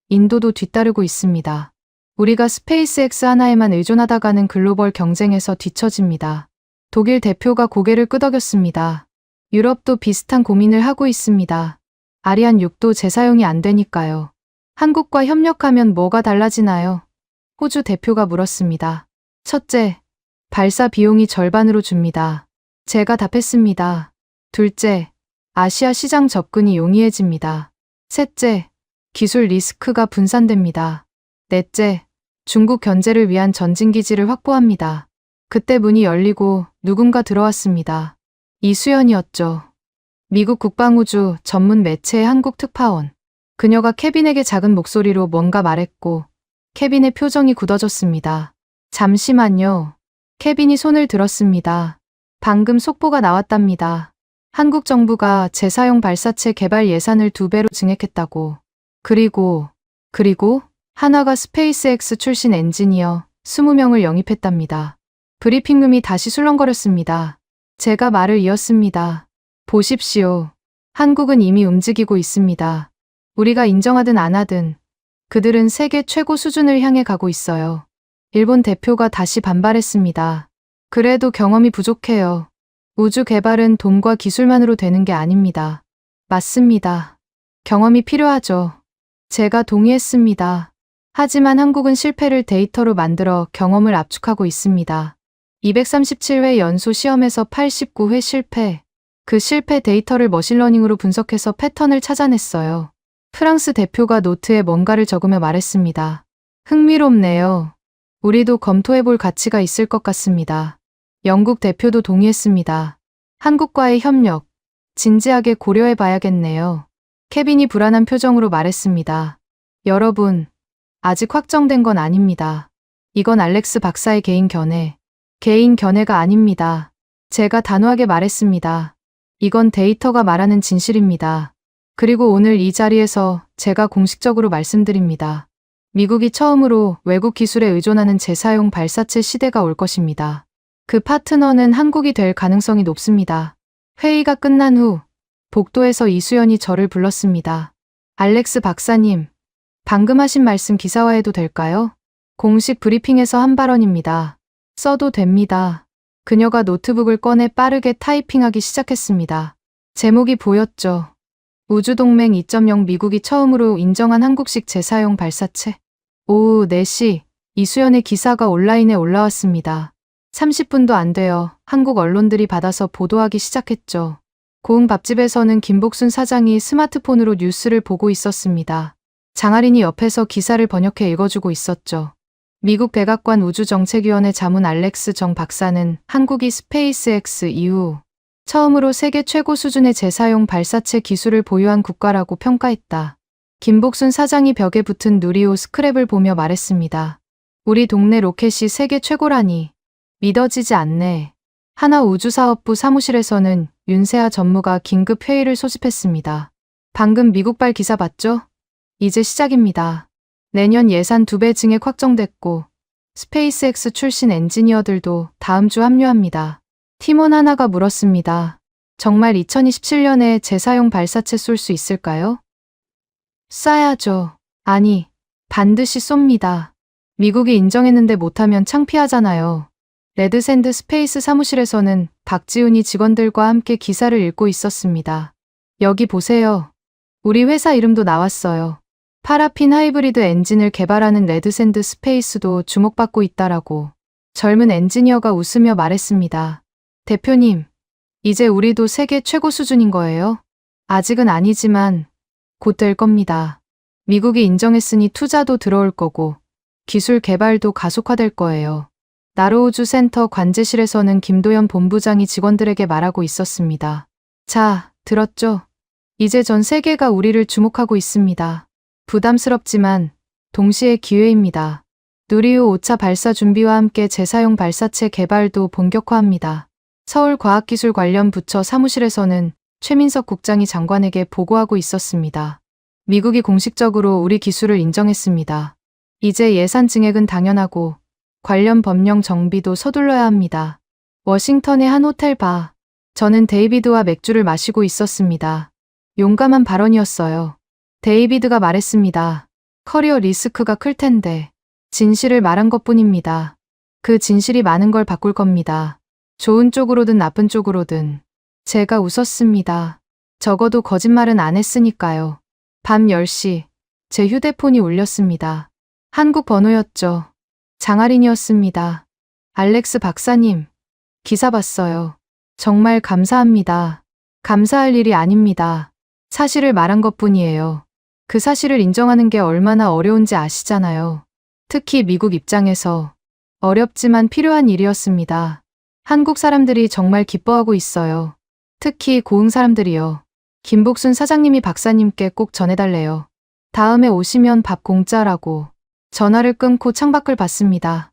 Speaker 4: 인도도 뒤따르고 있습니다. 우리가 스페이스X 하나에만 의존하다가는 글로벌 경쟁에서 뒤처집니다. 독일 대표가 고개를 끄덕였습니다. 유럽도 비슷한 고민을 하고 있습니다. 아리안 6도 재사용이 안 되니까요. 한국과 협력하면 뭐가 달라지나요? 호주 대표가 물었습니다. 첫째, 발사 비용이 절반으로 줍니다. 제가 답했습니다. 둘째, 아시아 시장 접근이 용이해집니다. 셋째, 기술 리스크가 분산됩니다. 넷째, 중국 견제를 위한 전진기지를 확보합니다. 그때 문이 열리고 누군가 들어왔습니다. 이수연이었죠. 미국 국방우주 전문 매체의 한국 특파원. 그녀가 케빈에게 작은 목소리로 뭔가 말했고 케빈의 표정이 굳어졌습니다. 잠시만요. 케빈이 손을 들었습니다. 방금 속보가 나왔답니다. 한국 정부가 재사용 발사체 개발 예산을 2배로 증액했다고. 그리고 하나가 스페이스X 출신 엔지니어 20명을 영입했답니다. 브리핑룸이 다시 술렁거렸습니다. 제가 말을 이었습니다. 보십시오. 한국은 이미 움직이고 있습니다. 우리가 인정하든 안 하든 그들은 세계 최고 수준을 향해 가고 있어요. 일본 대표가 다시 반발했습니다. 그래도 경험이 부족해요. 우주 개발은 돈과 기술만으로 되는 게 아닙니다. 맞습니다. 경험이 필요하죠. 제가 동의했습니다. 하지만 한국은 실패를 데이터로 만들어 경험을 압축하고 있습니다. 237회 연소 시험에서 89회 실패. 그 실패 데이터를 머신러닝으로 분석해서 패턴을 찾아냈어요. 프랑스 대표가 노트에 뭔가를 적으며 말했습니다. 흥미롭네요. 우리도 검토해볼 가치가 있을 것 같습니다. 영국 대표도 동의했습니다. 한국과의 협력, 진지하게 고려해봐야겠네요. 케빈이 불안한 표정으로 말했습니다. 여러분, 아직 확정된 건 아닙니다. 이건 알렉스 박사의 개인 견해가 아닙니다. 제가 단호하게 말했습니다. 이건 데이터가 말하는 진실입니다. 그리고 오늘 이 자리에서 제가 공식적으로 말씀드립니다. 미국이 처음으로 외국 기술에 의존하는 재사용 발사체 시대가 올 것입니다. 그 파트너는 한국이 될 가능성이 높습니다. 회의가 끝난 후 복도에서 이수연이 저를 불렀습니다. 알렉스 박사님, 방금 하신 말씀 기사화해도 될까요? 공식 브리핑에서 한 발언입니다. 써도 됩니다. 그녀가 노트북을 꺼내 빠르게 타이핑하기 시작했습니다. 제목이 보였죠. 우주동맹 2.0 미국이 처음으로 인정한 한국식 재사용 발사체. 오후 4시 이수연의 기사가 온라인에 올라왔습니다. 30분도 안 되어 한국 언론들이 받아서 보도하기 시작했죠. 고흥 밥집에서는 김복순 사장이 스마트폰으로 뉴스를 보고 있었습니다. 장아린이 옆에서 기사를 번역해 읽어주고 있었죠. 미국 백악관 우주정책위원회 자문 알렉스 정 박사는 한국이 스페이스X 이후 처음으로 세계 최고 수준의 재사용 발사체 기술을 보유한 국가라고 평가했다. 김복순 사장이 벽에 붙은 누리호 스크랩을 보며 말했습니다. 우리 동네 로켓이 세계 최고라니 믿어지지 않네. 하나 우주사업부 사무실에서는 윤세아 전무가 긴급 회의를 소집했습니다. 방금 미국발 기사 봤죠? 이제 시작입니다. 내년 예산 2배 증액 확정됐고 스페이스X 출신 엔지니어들도 다음 주 합류합니다. 팀원 하나가 물었습니다. 정말 2027년에 재사용 발사체 쏠 수 있을까요? 쏴야죠. 아니, 반드시 쏩니다. 미국이 인정했는데 못하면 창피하잖아요. 레드샌드 스페이스 사무실에서는 박지훈이 직원들과 함께 기사를 읽고 있었습니다. 여기 보세요. 우리 회사 이름도 나왔어요. 파라핀 하이브리드 엔진을 개발하는 레드샌드 스페이스도 주목받고 있다라고. 젊은 엔지니어가 웃으며 말했습니다. 대표님, 이제 우리도 세계 최고 수준인 거예요? 아직은 아니지만 곧 될 겁니다. 미국이 인정했으니 투자도 들어올 거고 기술 개발도 가속화될 거예요. 나로우주센터 관제실에서는 김도연 본부장이 직원들에게 말하고 있었습니다. 자, 들었죠? 이제 전 세계가 우리를 주목하고 있습니다. 부담스럽지만 동시에 기회입니다. 누리호 5차 발사 준비와 함께 재사용 발사체 개발도 본격화합니다. 서울과학기술 관련 부처 사무실에서는 최민석 국장이 장관에게 보고하고 있었습니다. 미국이 공식적으로 우리 기술을 인정했습니다. 이제 예산 증액은 당연하고 관련 법령 정비도 서둘러야 합니다. 워싱턴의 한 호텔 바. 저는 데이비드와 맥주를 마시고 있었습니다. 용감한 발언이었어요. 데이비드가 말했습니다. 커리어 리스크가 클 텐데 진실을 말한 것뿐입니다. 그 진실이 많은 걸 바꿀 겁니다. 좋은 쪽으로든 나쁜 쪽으로든. 제가 웃었습니다. 적어도 거짓말은 안 했으니까요. 밤 10시 제 휴대폰이 울렸습니다. 한국 번호였죠. 장아린이었습니다. 알렉스 박사님, 기사 봤어요. 정말 감사합니다. 감사할 일이 아닙니다. 사실을 말한 것뿐이에요. 그 사실을 인정하는 게 얼마나 어려운지 아시잖아요. 특히 미국 입장에서 어렵지만 필요한 일이었습니다. 한국 사람들이 정말 기뻐하고 있어요. 특히 고흥 사람들이요. 김복순 사장님이 박사님께 꼭 전해달래요. 다음에 오시면 밥 공짜라고. 전화를 끊고 창밖을 봤습니다.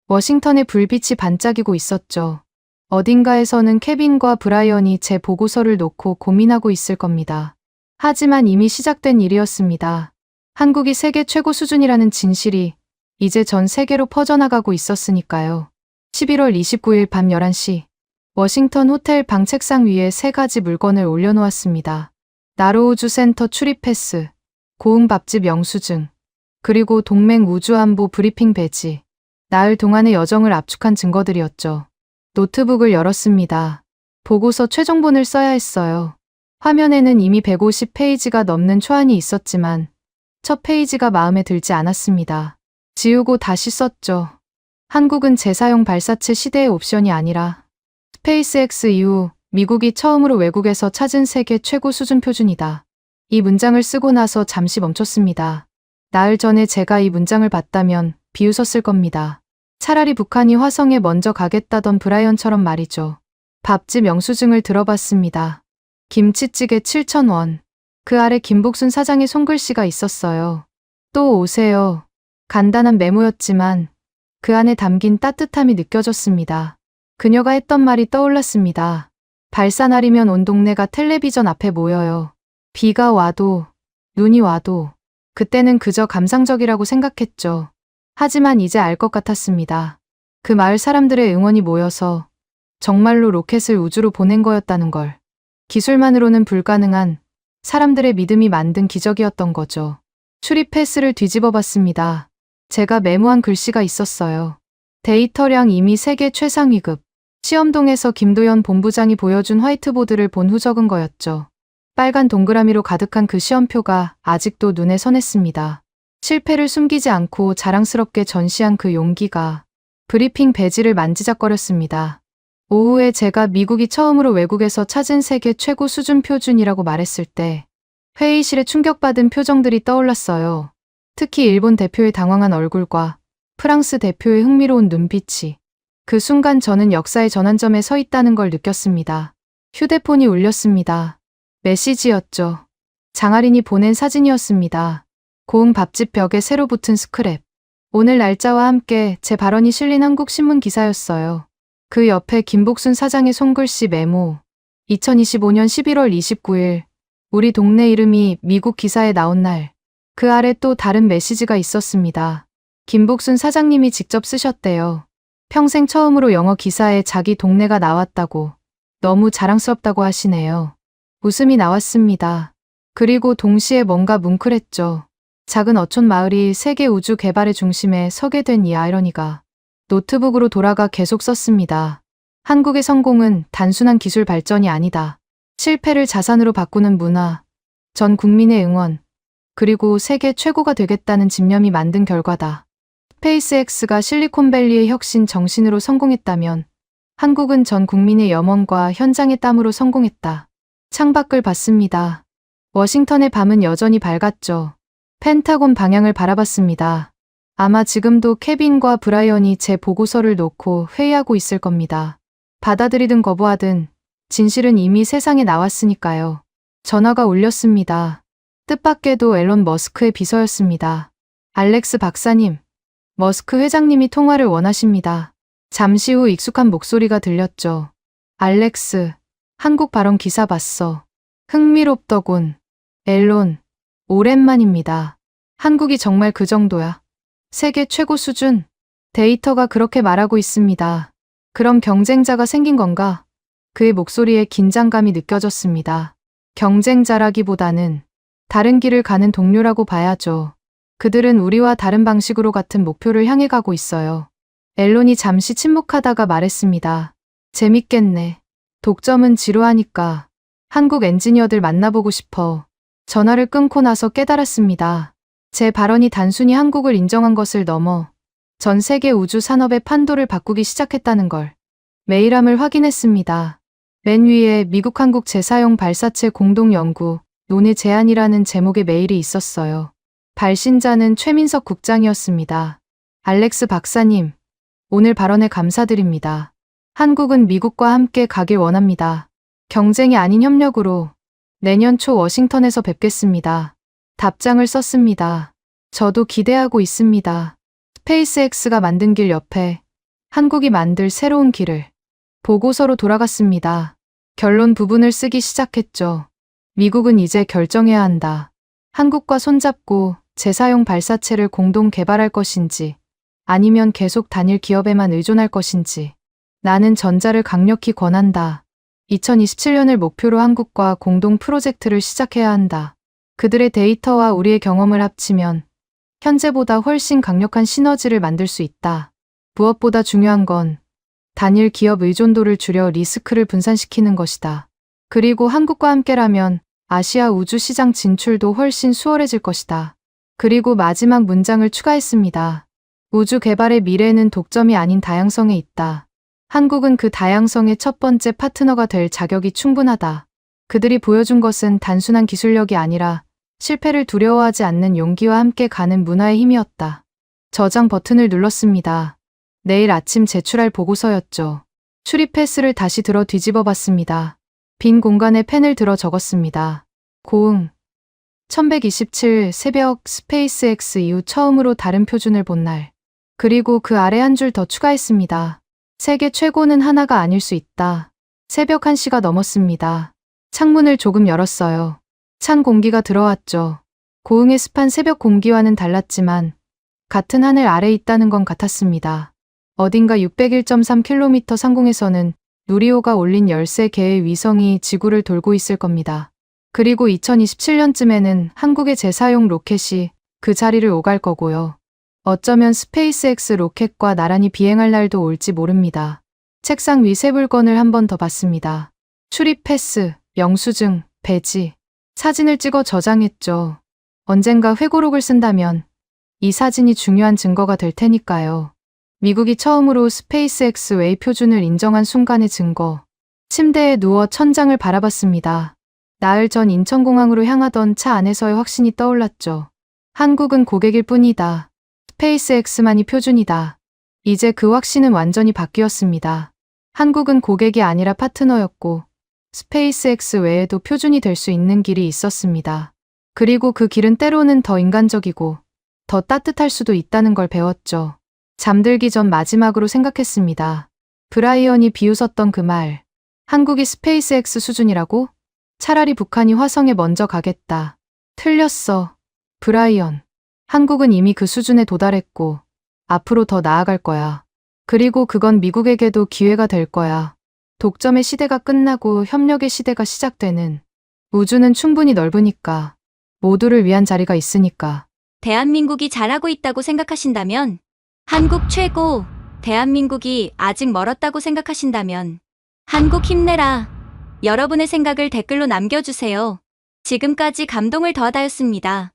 Speaker 4: 워싱턴의 불빛이 반짝이고 있었죠. 어딘가에서는 케빈과 브라이언이 제 보고서를 놓고 고민하고 있을 겁니다. 하지만 이미 시작된 일이었습니다. 한국이 세계 최고 수준이라는 진실이 이제 전 세계로 퍼져나가고 있었으니까요. 11월 29일 밤 11시 워싱턴 호텔 방 책상 위에 3가지 물건을 올려놓았습니다. 나로우주 센터 출입 패스, 고흥 밥집 영수증, 그리고 동맹 우주안보 브리핑 배지. 나흘 동안의 여정을 압축한 증거들이었죠. 노트북을 열었습니다. 보고서 최종본을 써야 했어요. 화면에는 이미 150페이지가 넘는 초안이 있었지만 첫 페이지가 마음에 들지 않았습니다. 지우고 다시 썼죠. 한국은 재사용 발사체 시대의 옵션이 아니라 스페이스X 이후 미국이 처음으로 외국에서 찾은 세계 최고 수준 표준이다. 이 문장을 쓰고 나서 잠시 멈췄습니다. 나흘 전에 제가 이 문장을 봤다면 비웃었을 겁니다. 차라리 북한이 화성에 먼저 가겠다던 브라이언처럼 말이죠. 밥집 영수증을 들어봤습니다. 김치찌개 7,000원. 그 아래 김복순 사장의 손글씨가 있었어요. 또 오세요. 간단한 메모였지만 그 안에 담긴 따뜻함이 느껴졌습니다. 그녀가 했던 말이 떠올랐습니다. 발사 날이면 온 동네가 텔레비전 앞에 모여요. 비가 와도 눈이 와도 그때는 그저 감상적이라고 생각했죠. 하지만 이제 알 것 같았습니다. 그 마을 사람들의 응원이 모여서 정말로 로켓을 우주로 보낸 거였다는 걸. 기술만으로는 불가능한 사람들의 믿음이 만든 기적이었던 거죠. 출입 패스를 뒤집어 봤습니다. 제가 메모한 글씨가 있었어요. 데이터량 이미 세계 최상위급. 시험동에서 김도연 본부장이 보여준 화이트보드를 본 후 적은 거였죠. 빨간 동그라미로 가득한 그 시험표가 아직도 눈에 선했습니다. 실패를 숨기지 않고 자랑스럽게 전시한 그 용기가 브리핑 배지를 만지작거렸습니다. 오후에 제가 미국이 처음으로 외국에서 찾은 세계 최고 수준 표준이라고 말했을 때 회의실에 충격받은 표정들이 떠올랐어요. 특히 일본 대표의 당황한 얼굴과 프랑스 대표의 흥미로운 눈빛이. 그 순간 저는 역사의 전환점에 서 있다는 걸 느꼈습니다. 휴대폰이 울렸습니다. 메시지였죠. 장아린이 보낸 사진이었습니다. 고흥 밥집 벽에 새로 붙은 스크랩. 오늘 날짜와 함께 제 발언이 실린 한국 신문 기사였어요. 그 옆에 김복순 사장의 손글씨 메모. 2025년 11월 29일 우리 동네 이름이 미국 기사에 나온 날. 그 아래 또 다른 메시지가 있었습니다. 김복순 사장님이 직접 쓰셨대요. 평생 처음으로 영어 기사에 자기 동네가 나왔다고. 너무 자랑스럽다고 하시네요. 웃음이 나왔습니다. 그리고 동시에 뭔가 뭉클했죠. 작은 어촌 마을이 세계 우주 개발의 중심에 서게 된 이 아이러니가. 노트북으로 돌아가 계속 썼습니다. 한국의 성공은 단순한 기술 발전이 아니다. 실패를 자산으로 바꾸는 문화, 전 국민의 응원, 그리고 세계 최고가 되겠다는 집념이 만든 결과다. 스페이스X가 실리콘밸리의 혁신 정신으로 성공했다면 한국은 전 국민의 염원과 현장의 땀으로 성공했다. 창밖을 봤습니다. 워싱턴의 밤은 여전히 밝았죠. 펜타곤 방향을 바라봤습니다. 아마 지금도 케빈과 브라이언이 제 보고서를 놓고 회의하고 있을 겁니다. 받아들이든 거부하든 진실은 이미 세상에 나왔으니까요. 전화가 울렸습니다. 뜻밖에도 앨런 머스크의 비서였습니다. 알렉스 박사님, 머스크 회장님이 통화를 원하십니다. 잠시 후 익숙한 목소리가 들렸죠. 알렉스, 한국 발언 기사 봤어. 흥미롭더군. 앨런, 오랜만입니다. 한국이 정말 그 정도야. 세계 최고 수준? 데이터가 그렇게 말하고 있습니다. 그럼 경쟁자가 생긴 건가? 그의 목소리에 긴장감이 느껴졌습니다. 경쟁자라기보다는 다른 길을 가는 동료라고 봐야죠. 그들은 우리와 다른 방식으로 같은 목표를 향해 가고 있어요. 앨런이 잠시 침묵하다가 말했습니다. 재밌겠네. 독점은 지루하니까 한국 엔지니어들 만나보고 싶어. 전화를 끊고 나서 깨달았습니다. 제 발언이 단순히 한국을 인정한 것을 넘어 전 세계 우주 산업의 판도를 바꾸기 시작했다는 걸. 메일함을 확인했습니다. 맨 위에 미국 한국 재사용 발사체 공동 연구 논의 제안이라는 제목의 메일이 있었어요. 발신자는 최민석 국장이었습니다. 알렉스 박사님, 오늘 발언에 감사드립니다. 한국은 미국과 함께 가길 원합니다. 경쟁이 아닌 협력으로 내년 초 워싱턴에서 뵙겠습니다. 답장을 썼습니다. 저도 기대하고 있습니다. 스페이스X가 만든 길 옆에 한국이 만들 새로운 길을. 보고서로 돌아갔습니다. 결론 부분을 쓰기 시작했죠. 미국은 이제 결정해야 한다. 한국과 손잡고 재사용 발사체를 공동 개발할 것인지 아니면 계속 단일 기업에만 의존할 것인지. 나는 전자를 강력히 권한다. 2027년을 목표로 한국과 공동 프로젝트를 시작해야 한다. 그들의 데이터와 우리의 경험을 합치면 현재보다 훨씬 강력한 시너지를 만들 수 있다. 무엇보다 중요한 건 단일 기업 의존도를 줄여 리스크를 분산시키는 것이다. 그리고 한국과 함께라면 아시아 우주 시장 진출도 훨씬 수월해질 것이다. 그리고 마지막 문장을 추가했습니다. 우주 개발의 미래는 독점이 아닌 다양성에 있다. 한국은 그 다양성의 첫 번째 파트너가 될 자격이 충분하다. 그들이 보여준 것은 단순한 기술력이 아니라 실패를 두려워하지 않는 용기와 함께 가는 문화의 힘이었다. 저장 버튼을 눌렀습니다. 내일 아침 제출할 보고서였죠. 출입 패스를 다시 들어 뒤집어 봤습니다. 빈 공간에 펜을 들어 적었습니다. 고응. 1127 새벽 스페이스X 이후 처음으로 다른 표준을 본 날. 그리고 그 아래 한 줄 더 추가했습니다. 세계 최고는 하나가 아닐 수 있다. 새벽 1시가 넘었습니다. 창문을 조금 열었어요. 찬 공기가 들어왔죠. 고흥의 습한 새벽 공기와는 달랐지만 같은 하늘 아래 있다는 건 같았습니다. 어딘가 601.3km 상공에서는 누리호가 올린 13개의 위성이 지구를 돌고 있을 겁니다. 그리고 2027년쯤에는 한국의 재사용 로켓이 그 자리를 오갈 거고요. 어쩌면 스페이스X 로켓과 나란히 비행할 날도 올지 모릅니다. 책상 위 새 물건을 한 번 더 봤습니다. 출입 패스, 영수증, 배지. 사진을 찍어 저장했죠. 언젠가 회고록을 쓴다면 이 사진이 중요한 증거가 될 테니까요. 미국이 처음으로 스페이스X 웨이 표준을 인정한 순간의 증거. 침대에 누워 천장을 바라봤습니다. 나흘 전 인천공항으로 향하던 차 안에서의 확신이 떠올랐죠. 한국은 고객일 뿐이다. 스페이스X만이 표준이다. 이제 그 확신은 완전히 바뀌었습니다. 한국은 고객이 아니라 파트너였고 스페이스X 외에도 표준이 될 수 있는 길이 있었습니다. 그리고 그 길은 때로는 더 인간적이고 더 따뜻할 수도 있다는 걸 배웠죠. 잠들기 전 마지막으로 생각했습니다. 브라이언이 비웃었던 그 말. 한국이 스페이스X 수준이라고? 차라리 북한이 화성에 먼저 가겠다. 틀렸어. 브라이언. 한국은 이미 그 수준에 도달했고 앞으로 더 나아갈 거야. 그리고 그건 미국에게도 기회가 될 거야. 독점의 시대가 끝나고 협력의 시대가 시작되는. 우주는 충분히 넓으니까. 모두를 위한 자리가 있으니까.
Speaker 5: 대한민국이 잘하고 있다고 생각하신다면, 한국 최고, 대한민국이 아직 멀었다고 생각하신다면, 한국 힘내라. 여러분의 생각을 댓글로 남겨주세요. 지금까지 감동을 더하다였습니다.